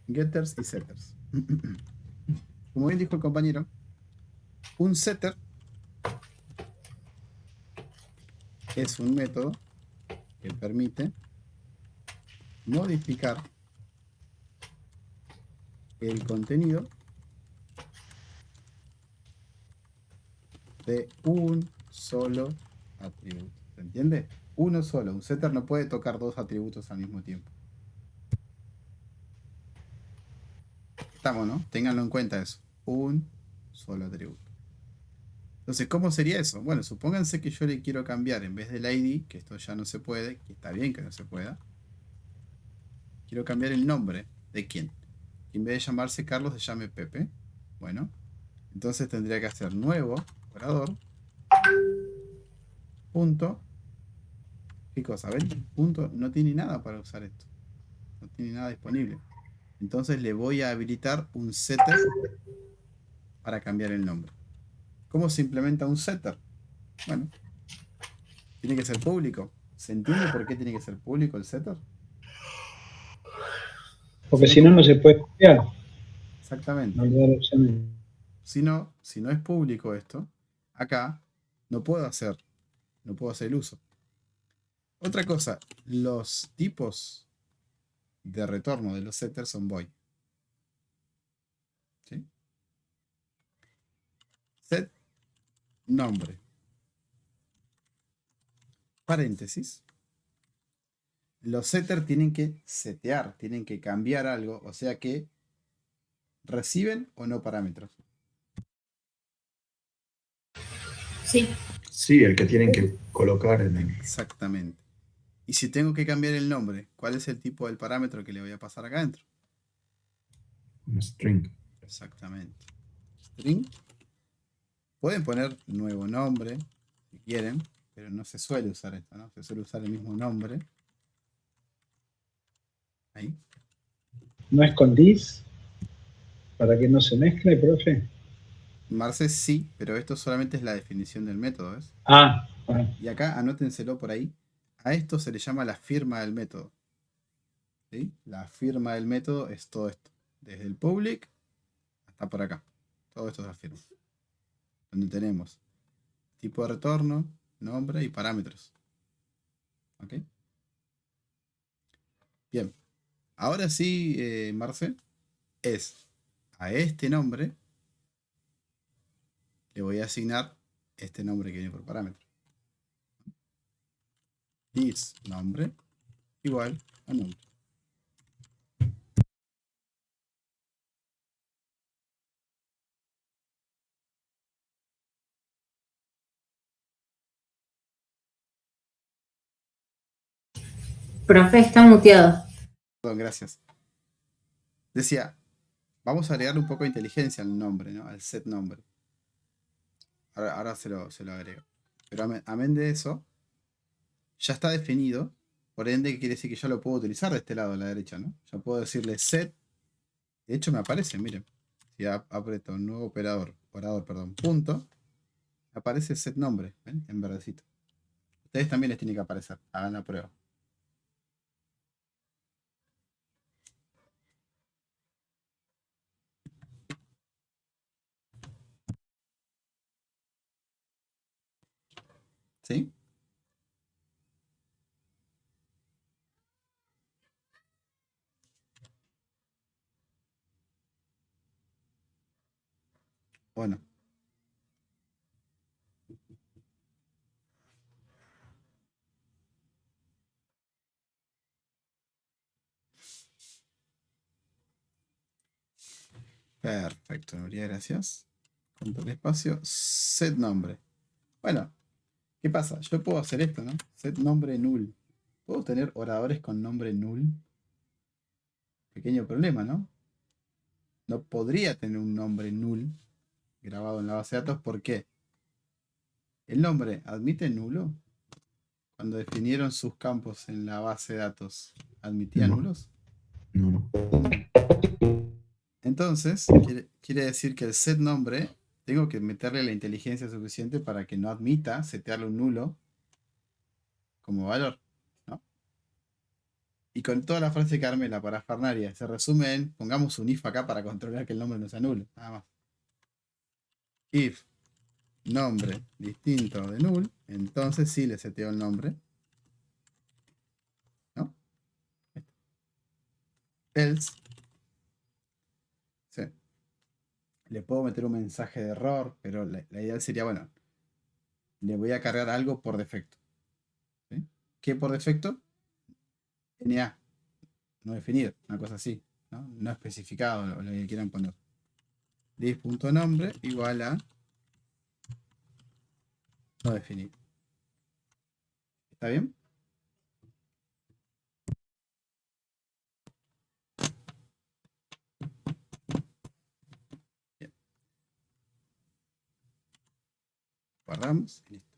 getters y setters. Como bien dijo el compañero, un setter es un método que permite modificar el contenido de un solo atributo. ¿Se entiende? Uno solo. Un setter no puede tocar dos atributos al mismo tiempo. Estamos, ¿no? Ténganlo en cuenta eso. Un solo atributo. Entonces, ¿cómo sería eso? Bueno, supónganse que yo le quiero cambiar, en vez del ID, que esto ya no se puede, que está bien que no se pueda, quiero cambiar el nombre de quién. Que en vez de llamarse Carlos, se llame Pepe. Bueno, entonces tendría que hacer nuevo orador. Punto. ¿Qué cosa? ¿Ven? Punto. No tiene nada para usar esto. No tiene nada disponible. Entonces le voy a habilitar un setter para cambiar el nombre. ¿Cómo se implementa un setter? Bueno, tiene que ser público. ¿Se entiende por qué tiene que ser público el setter? Porque si no, no se puede copiar. Exactamente. No le da la opción. Si no es público esto, acá no puedo hacer no puedo hacer el uso. Otra cosa, los tipos de retorno de los setters son void. ¿Sí? Set nombre. Paréntesis. Los setters tienen que setear, tienen que cambiar algo, o sea que reciben o no parámetros. Sí. Sí, el que tienen que colocar en el... Exactamente. Y si tengo que cambiar el nombre, ¿cuál es el tipo del parámetro que le voy a pasar acá adentro? un string. Exactamente. String. Pueden poner nuevo nombre si quieren, pero no se suele usar esto, ¿no? Se suele usar el mismo nombre. Ahí. ¿No escondís para que no se mezcle, profe? Marce sí, pero esto solamente es la definición del método, ¿ves? Ah, Y acá anótenselo por ahí. A esto se le llama la firma del método. ¿Sí? La firma del método es todo esto. Desde el public hasta por acá. Todo esto es la firma. Donde tenemos tipo de retorno, nombre y parámetros. ¿Ok? Bien. Ahora sí, Marce, es a este nombre le voy a asignar este nombre que viene por parámetro. This nombre igual a nombre. Profe, está muteado. Perdón, gracias. Decía, vamos a agregarle un poco de inteligencia al nombre, ¿no? Al set nombre. Ahora se lo agrego. Pero amén de eso, ya está definido. Por ende, ¿qué quiere decir? Que ya lo puedo utilizar de este lado a la derecha, ¿no? Ya puedo decirle set. De hecho, me aparece, miren. Si aprieto un nuevo operador, punto, aparece set nombre, ¿ven? En verdecito. Ustedes también les tiene que aparecer. Hagan la prueba. ¿Sí? Bueno. Perfecto, Nuria, gracias. Control espacio, set nombre. Bueno, ¿qué pasa? Yo puedo hacer esto, ¿no? Set nombre null. ¿Puedo tener oradores con nombre null? Pequeño problema, ¿no? No podría tener un nombre null grabado en la base de datos. ¿Por qué? ¿El nombre admite nulo? Cuando definieron sus campos en la base de datos, ¿admitía No. nulos? No. Entonces, quiere decir que el set nombre tengo que meterle la inteligencia suficiente para que no admita setearle un nulo como valor, ¿no? Y con toda la frase que armé, la parafernalia, se resume en, pongamos un if acá para controlar que el nombre no sea nulo, nada más. If nombre distinto de null, entonces sí le seteo el nombre, ¿no? Else, sí. Le puedo meter un mensaje de error, pero la idea sería, bueno, le voy a cargar algo por defecto. ¿Sí? ¿Qué por defecto? NA, no definido, una cosa así, ¿no? No especificado, lo que quieran poner. Dis.nombre igual a no definido. ¿Está bien? Bien. Guardamos y listo.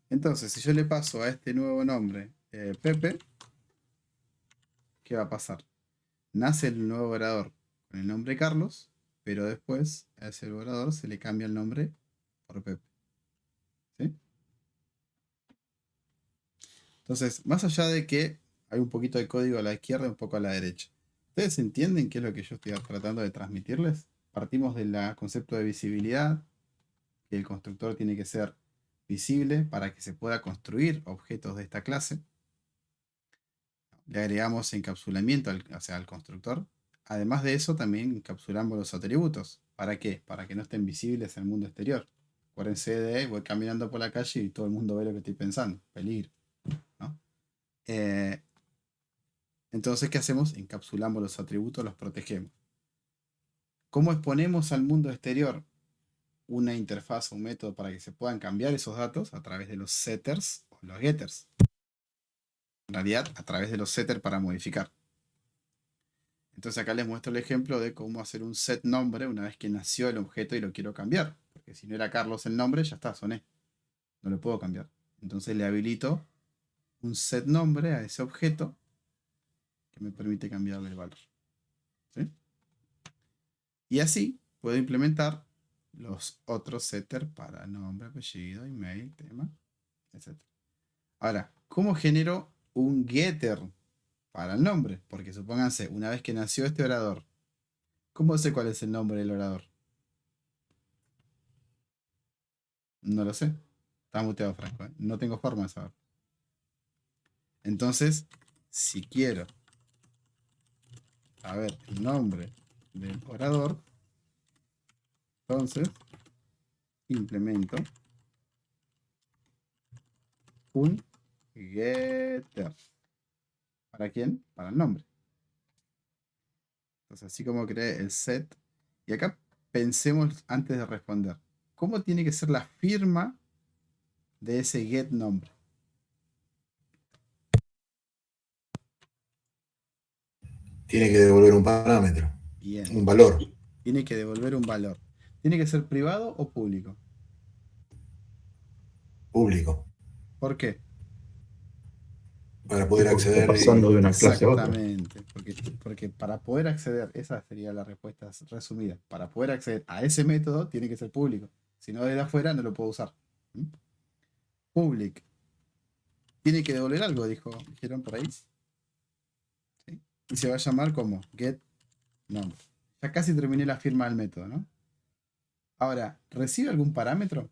Entonces, si yo le paso a este nuevo nombre Pepe, ¿qué va a pasar? Nace el nuevo operador con el nombre Carlos, pero después a ese operador se le cambia el nombre por Pepe. ¿Sí? Entonces, más allá de que hay un poquito de código a la izquierda y un poco a la derecha, ¿ustedes entienden qué es lo que yo estoy tratando de transmitirles? Partimos del concepto de visibilidad, que el constructor tiene que ser visible para que se pueda construir objetos de esta clase. Le agregamos encapsulamiento al constructor. Además de eso, también encapsulamos los atributos. ¿Para qué? Para que no estén visibles en el mundo exterior. Acuérdense de, voy caminando por la calle y todo el mundo ve lo que estoy pensando. Peligro, ¿no? Entonces, ¿qué hacemos? Encapsulamos los atributos, los protegemos. ¿Cómo exponemos al mundo exterior una interfaz o un método para que se puedan cambiar esos datos? A través de los setters o los getters. En realidad, a través de los setters para modificar. Entonces acá les muestro el ejemplo de cómo hacer un set nombre una vez que nació el objeto y lo quiero cambiar. Porque si no era Carlos el nombre, ya está, soné. No lo puedo cambiar. Entonces le habilito un set nombre a ese objeto que me permite cambiarle el valor. ¿Sí? Y así puedo implementar los otros setters para nombre, apellido, email, tema, etc. Ahora, ¿cómo genero un getter para el nombre? Porque supónganse, una vez que nació este orador, ¿cómo sé cuál es el nombre del orador? No lo sé. Está muteado, Franco, ¿eh? No tengo forma de saber. Entonces, si quiero saber el nombre del orador, entonces implemento un getter. ¿Para quién? Para el nombre. Entonces, así como creé el set. Y acá pensemos antes de responder. ¿Cómo tiene que ser la firma de ese get nombre? Tiene que devolver un parámetro, Bien. un valor. Tiene que devolver un valor. ¿Tiene que ser privado o público? Público, ¿Por qué? para poder Porque está acceder. pasando de una clase a otra. Exactamente. Porque para poder acceder, esa sería la respuesta resumida. Para poder acceder a ese método, tiene que ser público. Si no, desde afuera no lo puedo usar. ¿Mm? Public. Tiene que devolver algo, dijeron por ahí. ¿Sí? Y se va a llamar como get nombre. Ya casi terminé la firma del método, ¿no? Ahora, ¿recibe algún parámetro?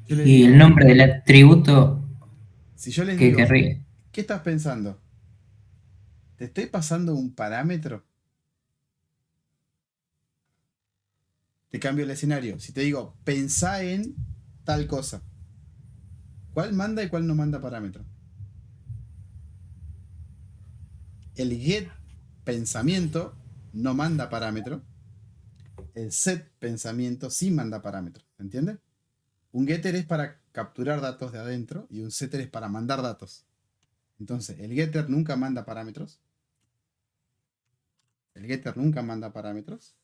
Yo les Y digo, el nombre del atributo si yo les que digo, querría. ¿qué estás pensando? ¿Te estoy pasando un parámetro? Te cambio el escenario. Si te digo, pensá en tal cosa, ¿cuál manda y cuál no manda parámetro? El get pensamiento no manda parámetro. El set pensamiento sí manda parámetro. ¿Entiendes? Un getter es para capturar datos de adentro y un setter es para mandar datos. Entonces, el getter nunca manda parámetros. El getter nunca manda parámetros.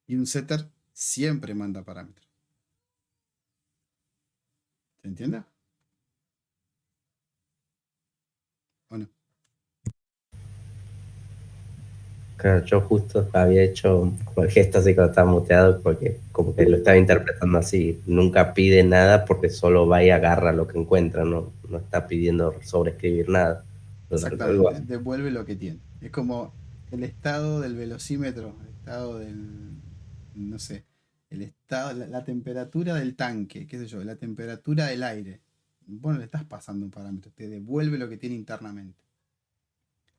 Y un setter siempre manda parámetros. ¿Se entiende? ¿O no? Claro, yo justo había hecho el gesto así cuando estaba muteado porque como que lo estaba interpretando así. Nunca pide nada porque solo va y agarra lo que encuentra, no está pidiendo sobreescribir nada. Algo Exactamente. así. Devuelve lo que tiene. Es como el estado del velocímetro, el estado del, no sé, el estado, la temperatura del tanque, qué sé yo, la temperatura del aire. Bueno, le estás pasando un parámetro, te devuelve lo que tiene internamente.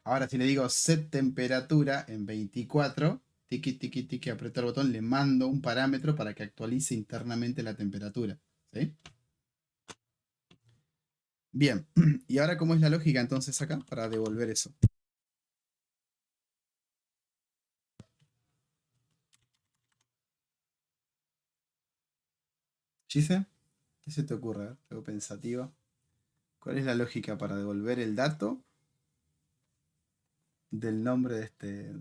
Ahora, si le digo set temperatura en 24, tiki, tiki, tiki, aprieto el botón, le mando un parámetro para que actualice internamente la temperatura. ¿Sí? Bien, y ahora, ¿cómo es la lógica entonces acá para devolver eso? Gise, ¿qué se te ocurre? A ver, tengo pensativa. ¿Cuál es la lógica para devolver el dato del nombre de este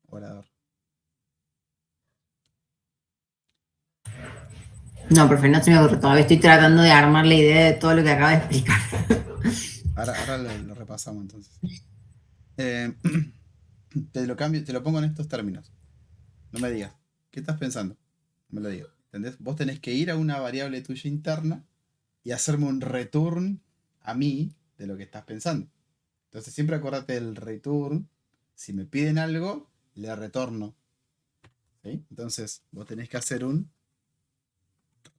orador? No, profe, no se me ocurre. Todavía estoy tratando de armar la idea de todo lo que acaba de explicar. Ahora lo repasamos entonces. Te lo cambio, te lo pongo en estos términos. No me digas, ¿qué estás pensando? No me lo digas, ¿entendés? Vos tenés que ir a una variable tuya interna y hacerme un return a mí de lo que estás pensando. Entonces siempre acordate del return. Si me piden algo, le retorno. ¿Sí? Entonces vos tenés que hacer un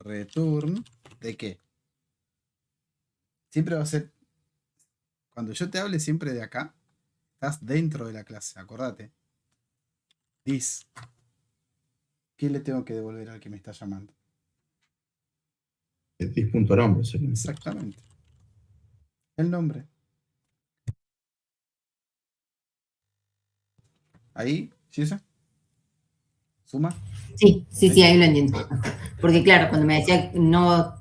return de qué. Siempre va a ser, cuando yo te hable siempre de acá, estás dentro de la clase, acordate. This. ¿Qué le tengo que devolver al que me está llamando? This.nombre sería. Exactamente. El nombre. Ahí, ¿sí esa? ¿Suma? Sí, ahí lo entiendo. Porque claro, cuando me decía no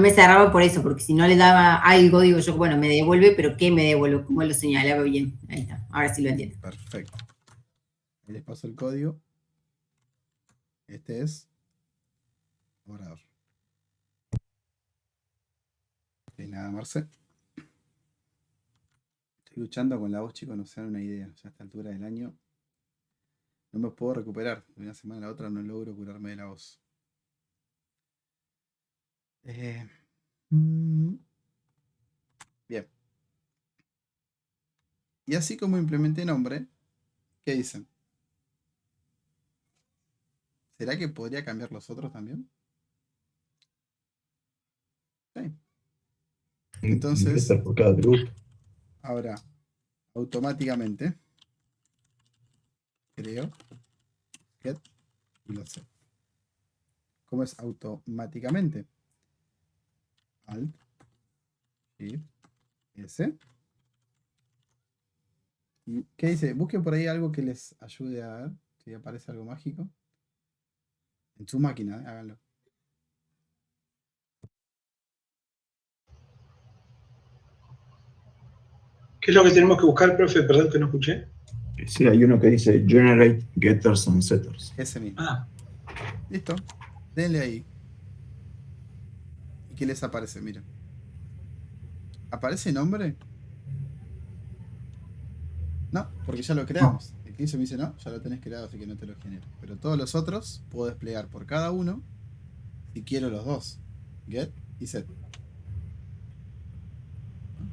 me cerraba por eso, porque si no le daba algo, digo yo, bueno, me devuelve, pero ¿qué me devuelve? ¿Cómo lo señalaba bien? Ahí está, ahora sí lo entiendo. Perfecto. Ahí les paso el código. Este es orador. De nada, Marce. Estoy luchando con la voz, chicos, no se dan una idea. Ya a esta altura del año no me puedo recuperar. De una semana a la otra no logro curarme de la voz. Bien. Y así como implementé nombre, ¿qué dicen? ¿Será que podría cambiar los otros también? Sí. Entonces, por cada atributo. ahora, automáticamente, creo, get y lo set. ¿Cómo es automáticamente? Alt, Shift, S. ¿Y qué dice? Busquen por ahí algo que les ayude a ver si aparece algo mágico. En su máquina, háganlo. ¿Qué es lo que tenemos que buscar, profe? Perdón que no escuché. Sí, hay uno que dice Generate Getters and Setters. Ese mismo. Ah, Listo. Denle ahí. ¿Y qué les aparece? Miren. ¿Aparece nombre? No, porque ya lo creamos. El que hizo me dice no, ya lo tenés creado, así que no te lo genero. Pero todos los otros puedo desplegar por cada uno si quiero los dos. Get y set.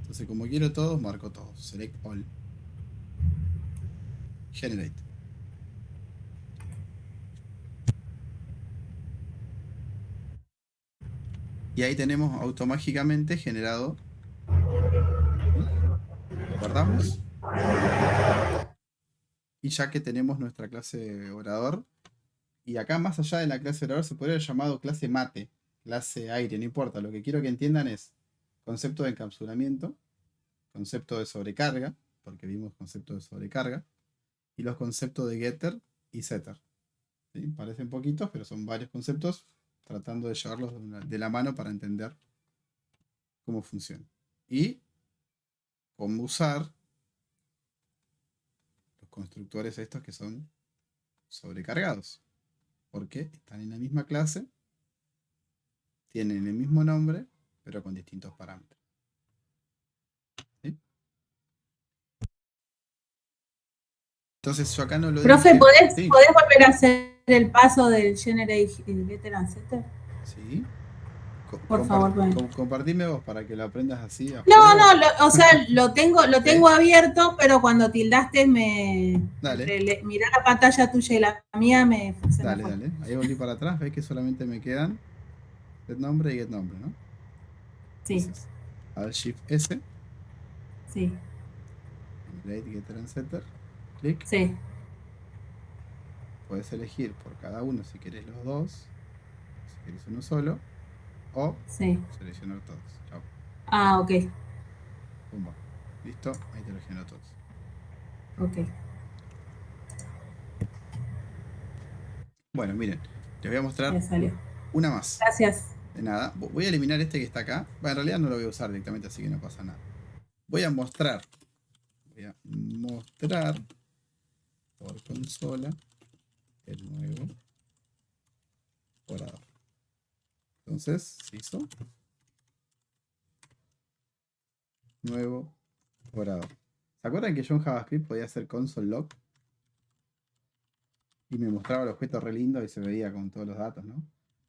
Entonces, como quiero todos, marco todos. Select all. Generate. Y ahí tenemos automáticamente generado. Guardamos. Y ya que tenemos nuestra clase orador. Y acá más allá de la clase orador se podría haber llamado clase mate. Clase aire, no importa. Lo que quiero que entiendan es concepto de encapsulamiento. Concepto de sobrecarga. Porque vimos concepto de sobrecarga. Y los conceptos de getter y setter. ¿Sí? Parecen poquitos, pero son varios conceptos. Tratando de llevarlos de la mano para entender cómo funciona. Y cómo usar los constructores estos que son sobrecargados. Porque están en la misma clase, tienen el mismo nombre, pero con distintos parámetros. ¿Sí? Entonces yo acá no lo Profe, dije. ¿podés Sí. volver a hacer el paso del Generate Getter and Setter? Sí. Por favor, Compartime vos para que lo aprendas así. No, o sea, lo tengo abierto, pero cuando tildaste mirá la pantalla tuya y la mía se me fue. Dale. Ahí volví para atrás, ves que solamente me quedan set nombre y get nombre, ¿no? Sí. Entonces, Alt Shift S. Sí. Generate Getter and Setter. Clic. Sí. Puedes elegir por cada uno si querés los dos, si querés uno solo, o seleccionar todos. Chao. Ah, ok. Pumba. Listo, ahí te lo genero todos. Ok. Bueno, miren, les voy a mostrar una más. Gracias. De nada. Voy a eliminar este que está acá. Bueno, en realidad no lo voy a usar directamente, así que no pasa nada. Voy a mostrar por consola el nuevo orador. Entonces, se hizo nuevo orador. ¿Se acuerdan que yo en JavaScript podía hacer console log? Y me mostraba el objeto re lindo y se veía con todos los datos, ¿no?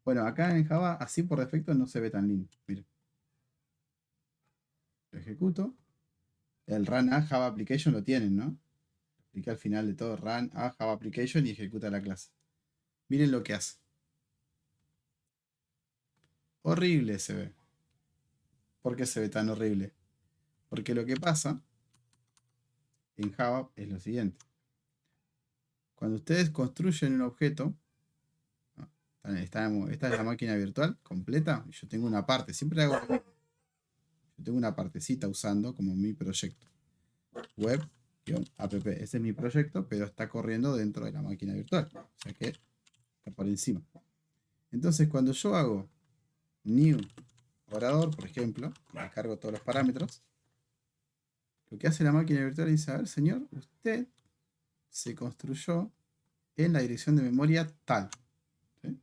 Bueno, acá en Java, así por defecto, no se ve tan lindo. Miren. Lo ejecuto. El run a Java Application lo tienen, ¿no? Expliqué al final de todo, run a Java Application y ejecuta la clase. Miren lo que hace. horrible se ve. ¿Por qué se ve tan horrible? Porque lo que pasa en Java es lo siguiente. Cuando ustedes construyen un objeto, esta es la máquina virtual completa, yo tengo una parte, siempre hago lo mismo. Yo tengo una partecita usando como mi proyecto. Web-app. Ese es mi proyecto, pero está corriendo dentro de la máquina virtual. O sea que está por encima. Entonces, cuando yo hago new orador, por ejemplo, le cargo todos los parámetros, lo que hace la máquina virtual dice, a ver, señor, usted se construyó en la dirección de memoria tal. ¿Sí?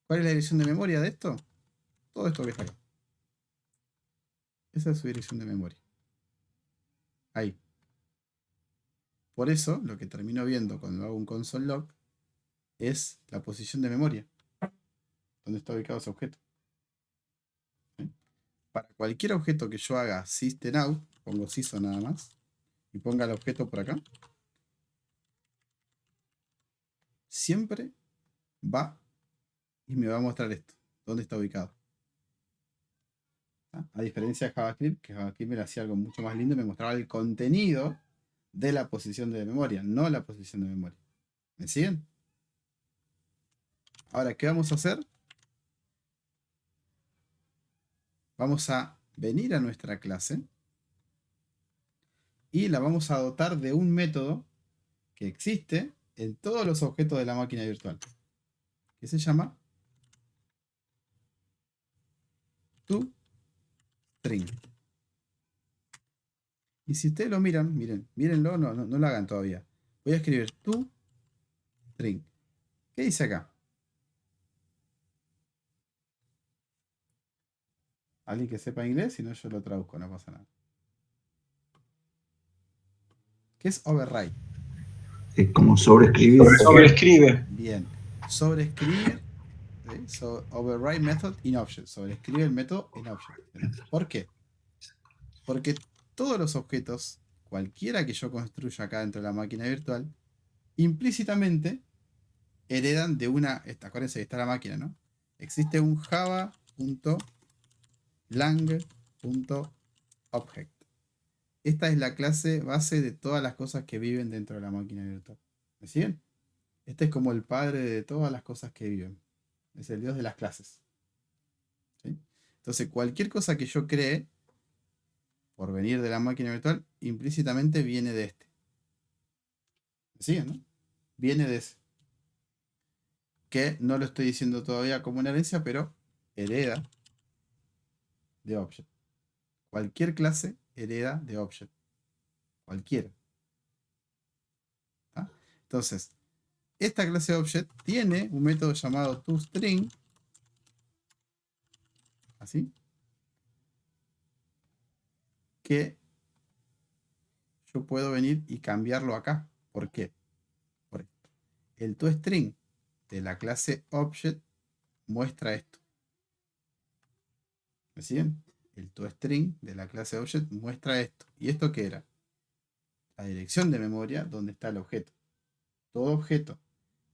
¿Cuál es la dirección de memoria de esto? Todo esto que está acá. Esa es su dirección de memoria. Ahí. Por eso, lo que termino viendo cuando hago un console log es la posición de memoria. Donde está ubicado ese objeto. ¿Sí? Para cualquier objeto que yo haga system out, pongo sys nada más, y ponga el objeto por acá, siempre va y me va a mostrar esto. ¿Dónde está ubicado? A diferencia de JavaScript, que JavaScript me hacía algo mucho más lindo y me mostraba el contenido de la posición de memoria, no la posición de memoria. ¿Me siguen? Ahora, ¿qué vamos a hacer? Vamos a venir a nuestra clase y la vamos a dotar de un método que existe en todos los objetos de la máquina virtual, que se llama toString. Y si ustedes lo miran, mírenlo, no lo hagan todavía. Voy a escribir toString. ¿Qué dice acá? ¿Alguien que sepa inglés? Si no, yo lo traduzco, no pasa nada. ¿Qué es override? Es como sobreescribir. Sobreescribe. Bien. Sobreescribir. Override method in object. Sobreescribe el método en object. ¿Por qué? Porque todos los objetos, cualquiera que yo construya acá dentro de la máquina virtual, implícitamente heredan de una. Acuérdense que está la máquina, ¿no? Existe un java.lang.object. Esta es la clase base de todas las cosas que viven dentro de la máquina virtual. ¿Me siguen? Este es como el padre de todas las cosas que viven. Es el dios de las clases. ¿Sí? Entonces, cualquier cosa que yo cree, por venir de la máquina virtual, implícitamente viene de este. ¿Me siguen, no? Viene de ese. Que no lo estoy diciendo todavía como una herencia, pero hereda de object. Cualquier clase hereda de object. Cualquiera. ¿Tá? Entonces, esta clase de object tiene un método llamado toString. Así. Que yo puedo venir y cambiarlo acá. ¿Por qué? Por esto. El toString de la clase object muestra esto. ¿Me siguen? El toString de la clase object muestra esto. ¿Y esto qué era? La dirección de memoria donde está el objeto. Todo objeto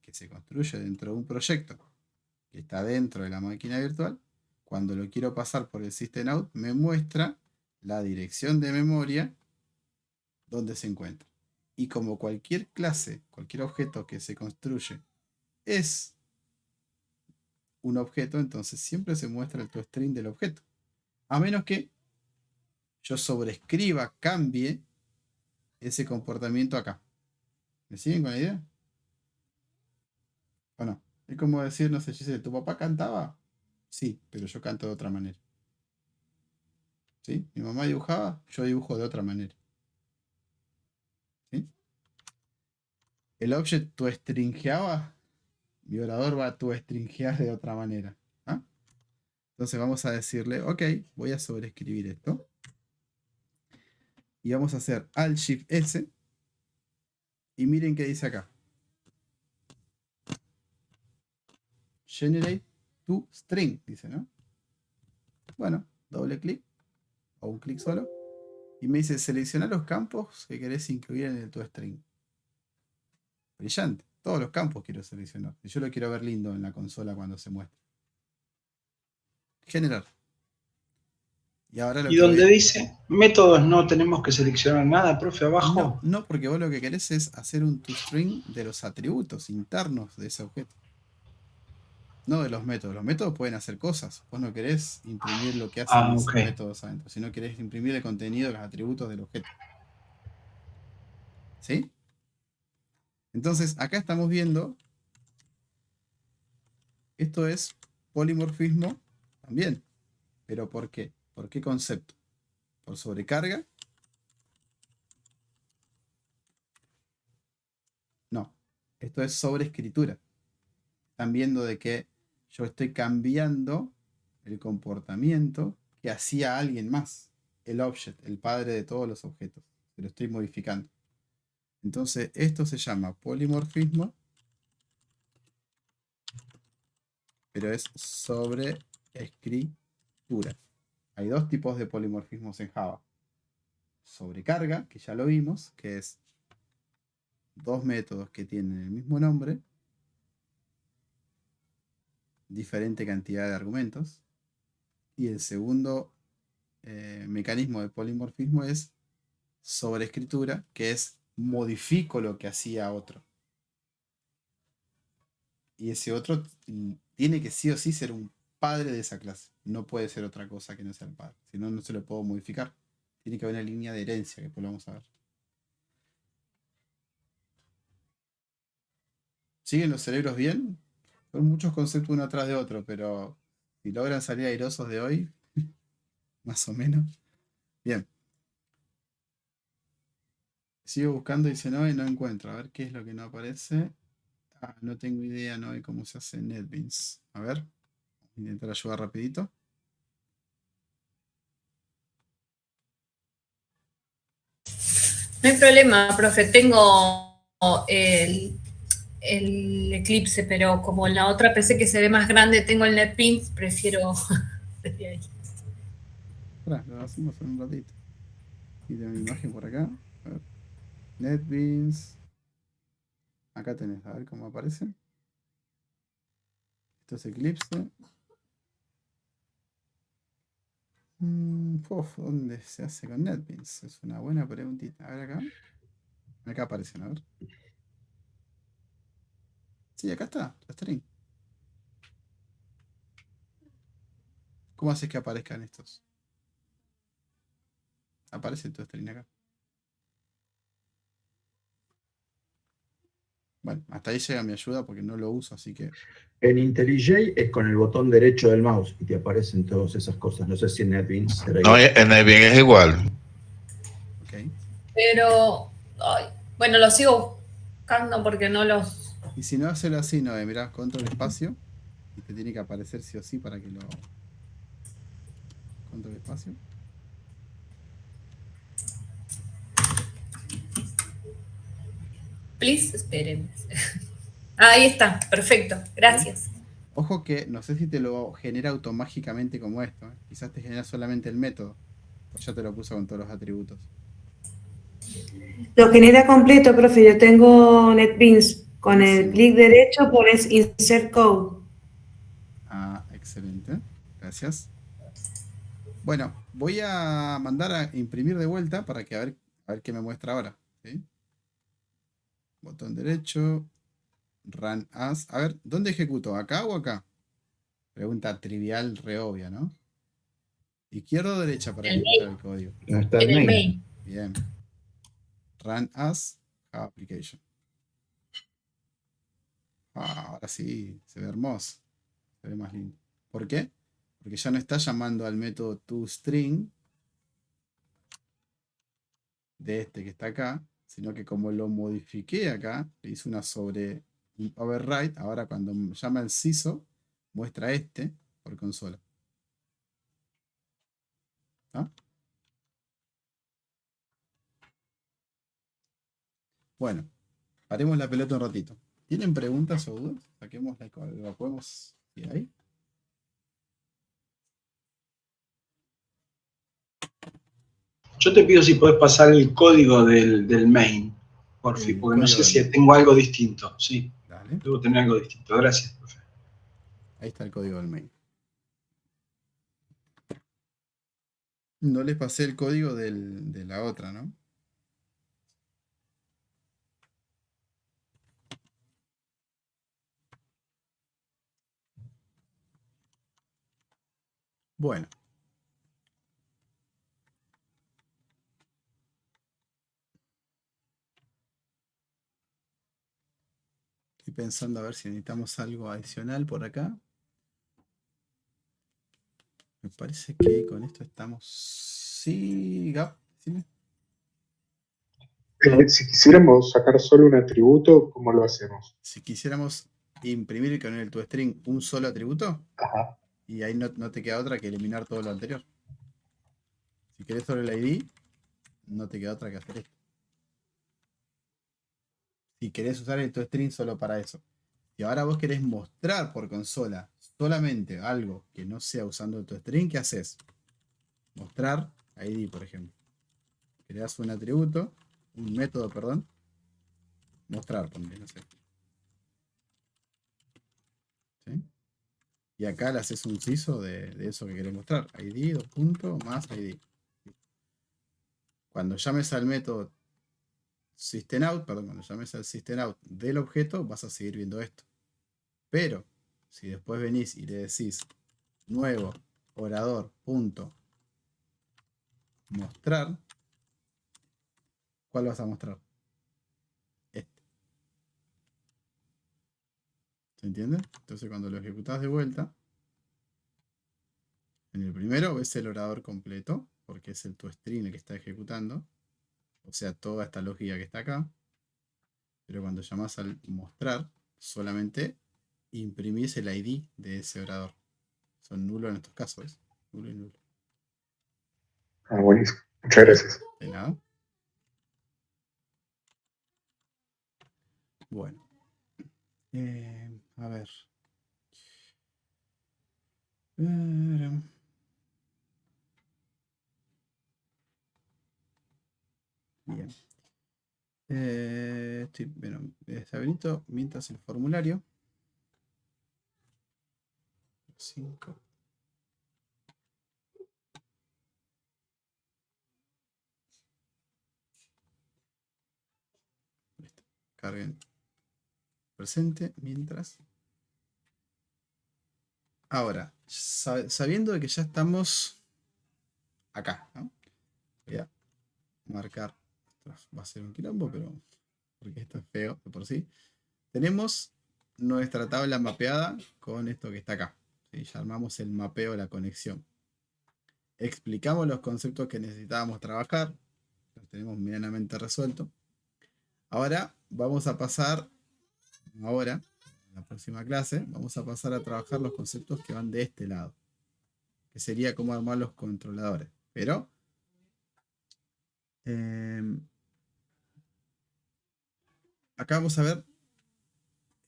que se construye dentro de un proyecto que está dentro de la máquina virtual, cuando lo quiero pasar por el system out, me muestra la dirección de memoria donde se encuentra. Y como cualquier clase, cualquier objeto que se construye es un objeto, entonces siempre se muestra el toString del objeto. A menos que yo sobreescriba, cambie ese comportamiento acá. ¿Me siguen con la idea? ¿O no? Es como decir, no sé, Giselle, ¿tu papá cantaba? Sí, pero yo canto de otra manera. ¿Sí? Mi mamá dibujaba, yo dibujo de otra manera. ¿Sí? El object toStringeaba, mi orador va a toStringear de otra manera. ¿Ah? Entonces vamos a decirle, ok, voy a sobreescribir esto. Y vamos a hacer Alt-Shift-S. Y miren qué dice acá. Generate toString, dice, ¿no? Bueno, doble clic o un clic solo. Y me dice, selecciona los campos que querés incluir en el toString. Brillante. Todos los campos quiero seleccionar. Y yo lo quiero ver lindo en la consola cuando se muestre. generar. Y ahora Y donde dice métodos no tenemos que seleccionar nada, profe, abajo. No, porque vos lo que querés es hacer un toString de los atributos internos de ese objeto. No de los métodos. Los métodos pueden hacer cosas. Vos no querés imprimir lo que hacen los métodos adentro, sino querés imprimir el contenido de los atributos del objeto. ¿Sí? Entonces, acá estamos viendo, esto es polimorfismo también. ¿Pero por qué? ¿Por qué concepto? ¿Por sobrecarga? No, esto es sobreescritura. Están viendo de que yo estoy cambiando el comportamiento que hacía alguien más. El object, el padre de todos los objetos. Se lo estoy modificando. Entonces, esto se llama polimorfismo, pero es sobreescritura. Hay dos tipos de polimorfismos en Java. Sobrecarga, que ya lo vimos, que es dos métodos que tienen el mismo nombre, diferente cantidad de argumentos. Y el segundo mecanismo de polimorfismo es sobreescritura, que es modifico lo que hacía otro. Y ese otro tiene que sí o sí ser un padre de esa clase. No puede ser otra cosa que no sea el padre. Si no, no se lo puedo modificar. Tiene que haber una línea de herencia, que después lo vamos a ver. ¿Siguen los cerebros bien? Son muchos conceptos uno atrás de otro, pero si logran salir airosos de hoy, más o menos. Bien. Sigo buscando y dice no, y no encuentro. A ver qué es lo que no aparece. Ah, no tengo idea, no de cómo se hace NetBeans. A ver. Voy a intentar ayudar rapidito. No hay problema, profe. Tengo el Eclipse, pero como en la otra PC que se ve más grande tengo el NetBeans, prefiero desde ahí. Lo hacemos en un ratito. Y tengo mi imagen por acá. A ver. NetBeans. Acá tenés, a ver cómo aparece. Esto es Eclipse. ¿Dónde se hace con NetBeans? Es una buena preguntita. A ver acá. Acá aparecen, a ver. Sí, acá está, la string. ¿Cómo haces que aparezcan estos? Aparece tu string acá. Bueno, hasta ahí llega mi ayuda porque no lo uso, así que... En IntelliJ es con el botón derecho del mouse y te aparecen todas esas cosas. No sé si en NetBeans será No, igual. en NetBeans es igual. Ok. Pero, bueno, los sigo buscando porque no los... Y si no, hacerlo así, no, mirá, control espacio. Y te tiene que aparecer sí o sí para que lo... Control espacio. Please, esperen. Ahí está, perfecto, gracias. Ojo que no sé si te lo genera automáticamente como esto. Quizás te genera solamente el método. Pues ya te lo puso con todos los atributos. Lo genera completo, profe. Yo tengo NetBeans. Con el clic derecho pones Insert Code. Ah, excelente. Gracias. Bueno, voy a mandar a imprimir de vuelta para que a ver qué me muestra ahora. ¿Sí? Botón derecho. Run as. A ver, ¿dónde ejecuto? ¿Acá o acá? Pregunta trivial, re obvia, ¿no? ¿Izquierda o derecha para ejecutar el código? Está el main. Bien. Run as Java application. Ahora sí, se ve hermoso. Se ve más lindo. ¿Por qué? Porque ya no está llamando al método toString de este que está acá, sino que como lo modifiqué acá, le hice una override. Ahora cuando llama el CISO, muestra este por consola. ¿Ah? Bueno, paremos la pelota un ratito. ¿Tienen preguntas o dudas? Saquemos la evacuemos de ahí. Yo te pido si podés pasar el código del main, por fin, porque no sé si tengo algo distinto. Sí, dale. Debo tener algo distinto. Gracias, profe. Ahí está el código del main. No les pasé el código de la otra, ¿no? Bueno. Estoy pensando a ver si necesitamos algo adicional por acá. Me parece que con esto estamos... Sí, Gap, ¿sí? Si quisiéramos sacar solo un atributo, ¿cómo lo hacemos? Si quisiéramos imprimir con el toString un solo atributo, Ajá. y ahí no te queda otra que eliminar todo lo anterior. Si querés solo el ID, no te queda otra que hacer esto. Si querés usar el toString solo para eso. Si ahora vos querés mostrar por consola solamente algo que no sea usando el toString, ¿qué haces? Mostrar ID, por ejemplo. Creas un atributo, un método, perdón. Mostrar, ponle, no sé. ¿Sí? Y acá le haces un CISO de eso que querés mostrar. ID, dos puntos, más ID. Cuando llames al método systemout, perdón, cuando llames al systemout del objeto, vas a seguir viendo esto. Pero, si después venís y le decís nuevo orador punto mostrar, ¿cuál vas a mostrar? Este. ¿Se entiende? Entonces cuando lo ejecutás de vuelta, en el primero ves el orador completo, porque es el toString el que está ejecutando, o sea, toda esta lógica que está acá. Pero cuando llamas al mostrar, solamente imprimís el ID de ese orador. Son nulos en estos casos, ¿ves? Nulo y nulo. Ah, buenísimo. Muchas gracias. De nada. Bueno. A ver. Bien. Bueno, está habilito mientras el formulario. 5. Listo. Carguen presente mientras. Ahora, sabiendo de que ya estamos acá, ¿no? Voy a marcar. Esto va a ser un quilombo, pero porque esto es feo de por sí. Tenemos nuestra tabla mapeada con esto que está acá. ¿Sí? Ya armamos el mapeo de la conexión. Explicamos los conceptos que necesitábamos trabajar. Los tenemos medianamente resueltos. Ahora vamos a pasar, en la próxima clase, vamos a pasar a trabajar los conceptos que van de este lado. Que sería cómo armar los controladores. Pero acá vamos a ver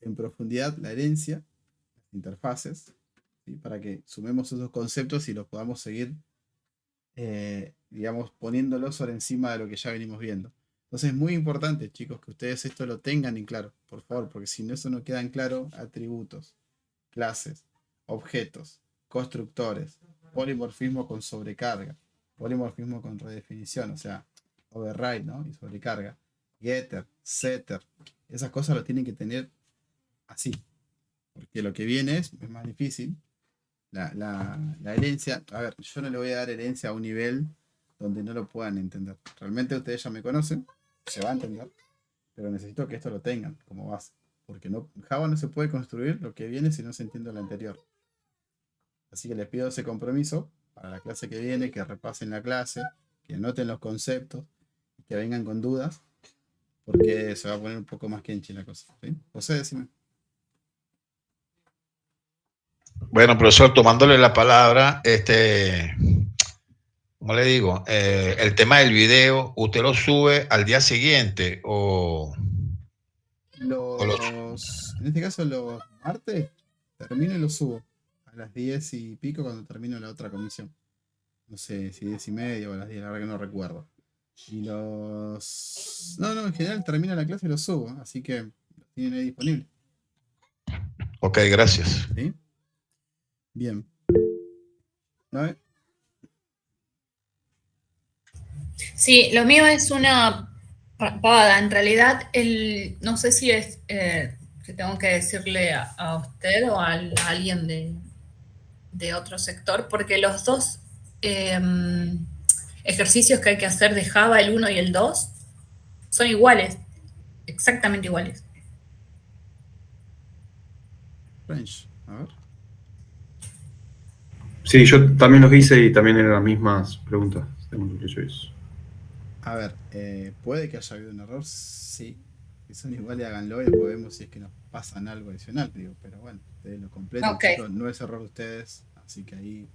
en profundidad la herencia, las interfaces, ¿sí? Para que sumemos esos conceptos y los podamos seguir, digamos, poniéndolos sobre encima de lo que ya venimos viendo. Entonces es muy importante, chicos, que ustedes esto lo tengan en claro, por favor, porque si no eso no queda en claro, atributos, clases, objetos, constructores, polimorfismo con sobrecarga, polimorfismo con redefinición, o sea, override, ¿no? Y sobrecarga, getter, setter, esas cosas lo tienen que tener así, porque lo que viene es más difícil. La herencia, a ver, yo no le voy a dar herencia a un nivel donde no lo puedan entender. Realmente ustedes ya me conocen, se va a entender, pero necesito que esto lo tengan como base, porque Java no se puede construir lo que viene si no se entiende lo anterior. Así que les pido ese compromiso para la clase que viene, que repasen la clase, que anoten los conceptos, que vengan con dudas, porque se va a poner un poco más kenchi la cosa. ¿Sí? José, decime. Bueno, profesor, tomándole la palabra, ¿cómo le digo? El tema del video, ¿usted lo sube al día siguiente o En este caso los martes termino y lo subo a las 10 y pico cuando termino la otra comisión. No sé si 10 y media o a las 10, la verdad que no recuerdo. Y los... No, en general termino la clase y lo subo, así que los tienen ahí disponibles. Ok, gracias. ¿Sí? Bien. ¿No? Sí, lo mío es una pavada. En realidad, no sé si es si tengo que decirle a usted o a alguien de otro sector, porque los dos ejercicios que hay que hacer de Java, el 1 y el 2, son iguales, exactamente iguales. French, a ver. Sí, yo también los hice y también eran las mismas preguntas, según lo que yo hice. A ver, puede que haya habido un error, sí. Si son iguales, háganlo y después vemos si es que nos pasan algo adicional, digo. Pero bueno, ustedes lo completan, Ok. chicos. No es error de ustedes, así que ahí,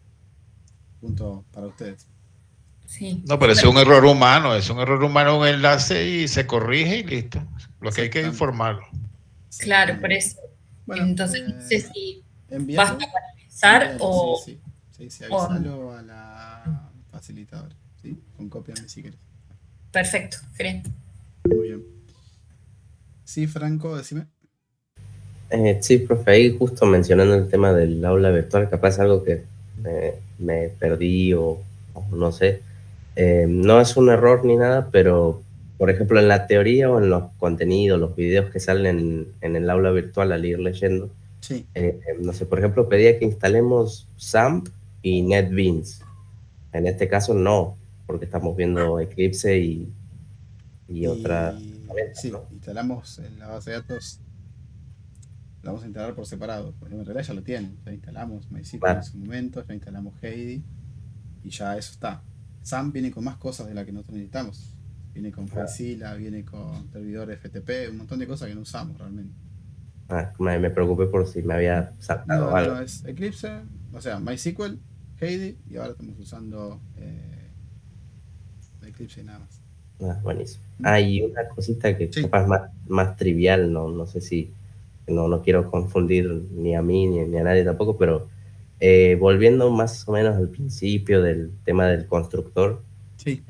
punto para ustedes. Sí. No, pero es un error humano, un enlace y se corrige y listo. Lo que hay que Exactamente. informarlo. Claro, por eso. Bueno, Entonces, no sé si envíalo. basta para empezar Envíalo, o... sí, avísalo a la facilitadora, ¿sí? Con copia si querés. Perfecto, genial. Muy bien. Sí, Franco, decime. Sí, profe, ahí justo mencionando el tema del aula virtual, capaz algo que me perdí o no sé. No es un error ni nada, pero por ejemplo en la teoría o en los contenidos, los videos que salen en el aula virtual al ir leyendo, sí. No sé, por ejemplo pedía que instalemos XAMPP y NetBeans. En este caso no, porque estamos viendo Eclipse y otra. Sí, instalamos en la base de datos, la vamos a instalar por separado, porque en realidad ya lo tienen. Ya instalamos MySQL en su momento, ya instalamos Heidi y ya eso está. SAM viene con más cosas de las que nosotros necesitamos. Viene con FileZilla, viene con servidor FTP, un montón de cosas que no usamos realmente. Me preocupé por si me había saltado algo. No, es Eclipse, o sea, MySQL, Heidi y ahora estamos usando Eclipse y nada más. Buenísimo. Y una cosita que Sí. capaz más trivial, no sé si, no quiero confundir ni a mí ni a nadie tampoco, pero volviendo más o menos al principio del tema del constructor, sí.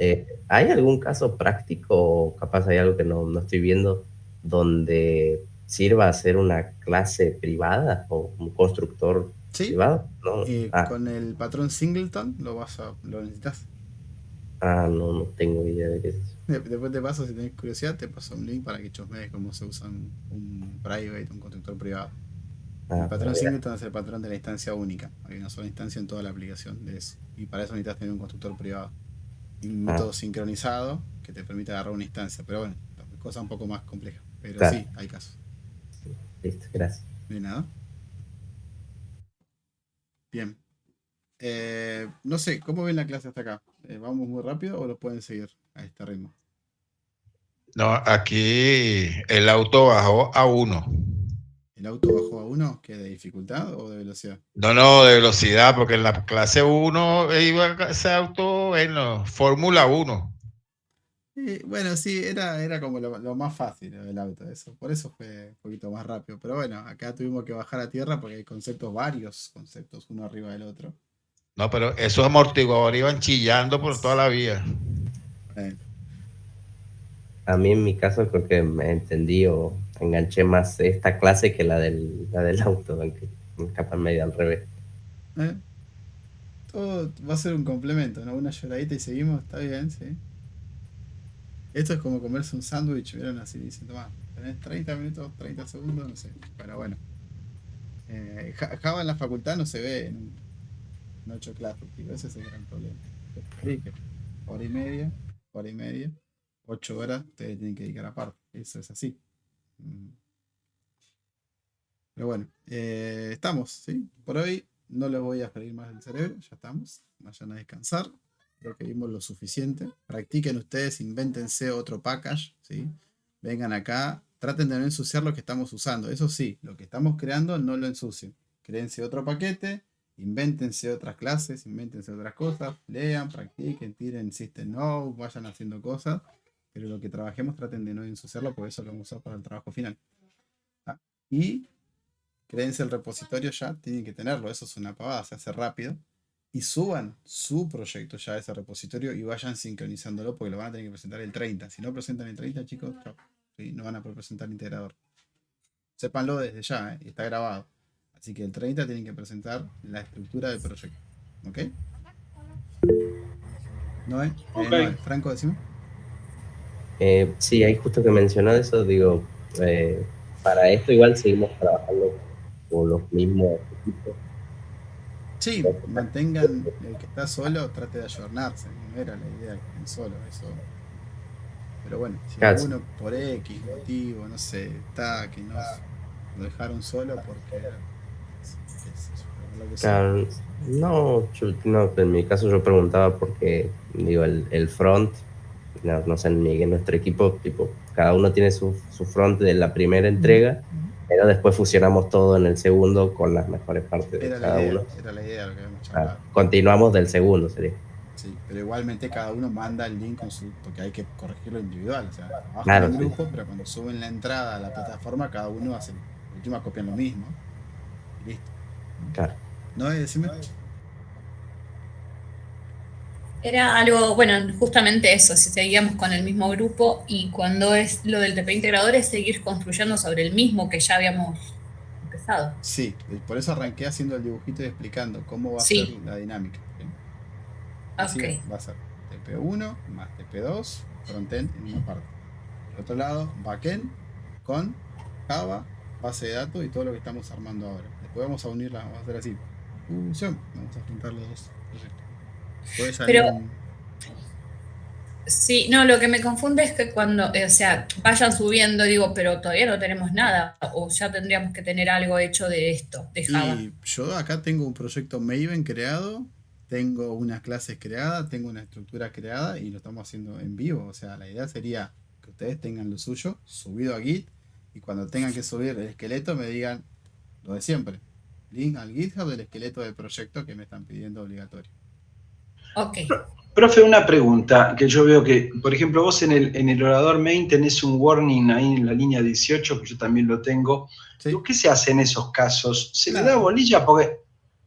¿Hay algún caso práctico o capaz hay algo que no estoy viendo donde sirva a ser una clase privada o un constructor privado? ¿No? Con el patrón singleton lo necesitas. No tengo idea de qué es eso. Después te paso, si tenés curiosidad, te paso un link para que chusmees cómo se usa un private, un constructor privado. El patrón singleton es el patrón de la instancia única. Hay una sola instancia en toda la aplicación de eso. Y para eso necesitas tener un constructor privado. Y un método sincronizado que te permite agarrar una instancia. Pero bueno, cosa un poco más compleja. Pero Claro. sí, hay casos. Listo, gracias. De nada. Bien. No sé, ¿cómo ven la clase hasta acá? ¿Vamos muy rápido o lo pueden seguir a este ritmo? No, aquí el auto bajó a 1. ¿El auto bajó a 1? ¿Qué, de dificultad o de velocidad? No, de velocidad, porque en la clase 1 iba ese auto en Fórmula 1. Bueno, sí, era como lo más fácil el auto, eso. Por eso fue un poquito más rápido. Pero bueno, acá tuvimos que bajar a tierra porque hay varios conceptos, uno arriba del otro. No, pero esos amortiguadores iban chillando por toda la vía. A mí en mi caso creo que me entendí o enganché más esta clase que la del auto, aunque capaz medio al revés. Todo va a ser un complemento, ¿no? Una lloradita y seguimos, está bien, sí. Esto es como comerse un sándwich, ¿vieron? Así diciendo, tenés 30 minutos, 30 segundos, no sé. Pero bueno. Java en la facultad no se ve en un 8 clases, tío. Ese es el gran problema. Hora y media, 8 horas, ustedes tienen que dedicar aparte. Eso es así. Pero bueno, estamos, ¿sí? Por hoy no les voy a freír más el cerebro, ya estamos. Vayan a descansar. Creo que vimos lo suficiente. Practiquen ustedes, invéntense otro package, ¿sí? Vengan acá, traten de no ensuciar lo que estamos usando. Eso sí, lo que estamos creando no lo ensucien. Créense otro paquete, invéntense otras clases, invéntense otras cosas, lean, practiquen, tiren System Out, vayan haciendo cosas, pero lo que trabajemos traten de no ensuciarlo porque eso lo vamos a usar para el trabajo final. Y créense el repositorio ya, tienen que tenerlo, eso es una pavada, se hace rápido. Y suban su proyecto ya a ese repositorio y vayan sincronizándolo porque lo van a tener que presentar el 30. Si no presentan el 30, chicos, chao. ¿Sí? No van a poder presentar el integrador. Sépanlo desde ya, está grabado. Así que el 30 tienen que presentar la estructura del proyecto. ¿Ok? ¿No? Ok. No, Franco, decime. Sí, ahí justo que mencionó eso, digo, para esto igual seguimos trabajando con los mismos equipos. Sí, mantengan el que está solo, trate de ayornarse. No era la idea que estén solo, eso. Pero bueno, si Claro. alguno por X motivo, no sé, está, que no lo dejaron solo porque qué sé yo, lo que sea. Claro, no, en mi caso yo preguntaba porque, digo, el front, no sé, en nuestro equipo, tipo, cada uno tiene su front de la primera entrega, pero después fusionamos todo en el segundo con las mejores partes de cada uno. Era la idea lo que habíamos charlado. Continuamos del segundo, sería. Sí, pero igualmente cada uno manda el link con su, porque hay que corregirlo individual, o sea, trabajan Claro, en sí. grupo, pero cuando suben la entrada a la plataforma, cada uno hace, la última copian lo mismo. Y listo. Claro. ¿No? Decime. Era algo, bueno, justamente eso, si seguíamos con el mismo grupo y cuando es lo del TP integrador es seguir construyendo sobre el mismo que ya habíamos empezado. Sí, por eso arranqué haciendo el dibujito y explicando cómo va a Sí. ser la dinámica. ¿Bien? Así Ok. va a ser TP1 más TP2, frontend en una parte. Por otro lado, backend con Java, base de datos y todo lo que estamos armando ahora. Después vamos a unirla, vamos a hacer así. Fusión, vamos a juntar los dos proyectos. Puede salir Pero sí, no, lo que me confunde es que cuando, o sea, vayan subiendo, digo, pero todavía no tenemos nada, o ya tendríamos que tener algo hecho de esto, de Java. Y yo acá tengo un proyecto Maven creado, tengo unas clases creadas, tengo una estructura creada y lo estamos haciendo en vivo. O sea, la idea sería que ustedes tengan lo suyo subido a Git y cuando tengan que subir el esqueleto me digan lo de siempre. Link al GitHub del esqueleto del proyecto que me están pidiendo obligatorio. Ok. Profe, una pregunta que yo veo que, por ejemplo, vos en el orador main tenés un warning ahí en la línea 18, que yo también lo tengo. Sí. ¿Qué se hace en esos casos? ¿Se le Nada. da bolilla? Porque...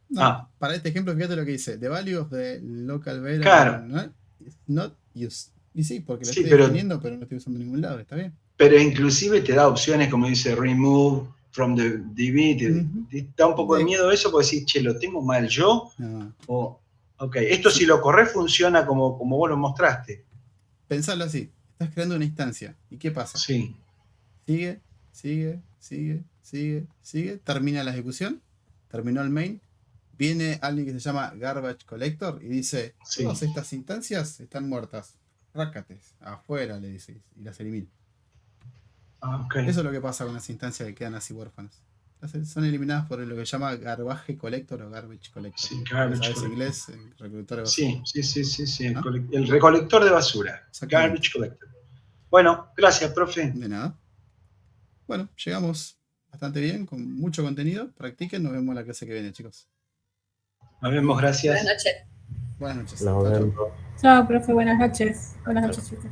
No, para este ejemplo, fíjate lo que dice. The value of the local variable Claro. is not used. Y sí, porque lo Sí, estoy definiendo, pero no estoy usando en ningún lado, está bien. Pero inclusive te da opciones como dice remove from the DB. Te da un poco de miedo eso porque decís, che, ¿lo tengo mal yo? No. O, ok, esto si lo corres funciona como vos lo mostraste. Pensalo así, estás creando una instancia. ¿Y qué pasa? Sí. Sigue, termina la ejecución, terminó el main, viene alguien que se llama Garbage Collector y dice, Sí. todas estas instancias están muertas, rácates, afuera le dice, y las elimina. Okay. Eso es lo que pasa con las instancias que quedan así huérfanas. Entonces, son eliminadas por lo que se llama Garbage Collector o Garbage Collector. Sí, Garbage ¿Sabes Collector. inglés? El recolector de basura. Sí. ¿Ah? El recolector de basura. Garbage Collector. Bueno, gracias, profe. De nada. Bueno, llegamos bastante bien, con mucho contenido. Practiquen, nos vemos en la clase que viene, chicos. Nos vemos, gracias. Buenas noches. Buenas noches. Nos Chau, chau. vemos. Chao, profe, buenas noches. Buenas noches, chicos.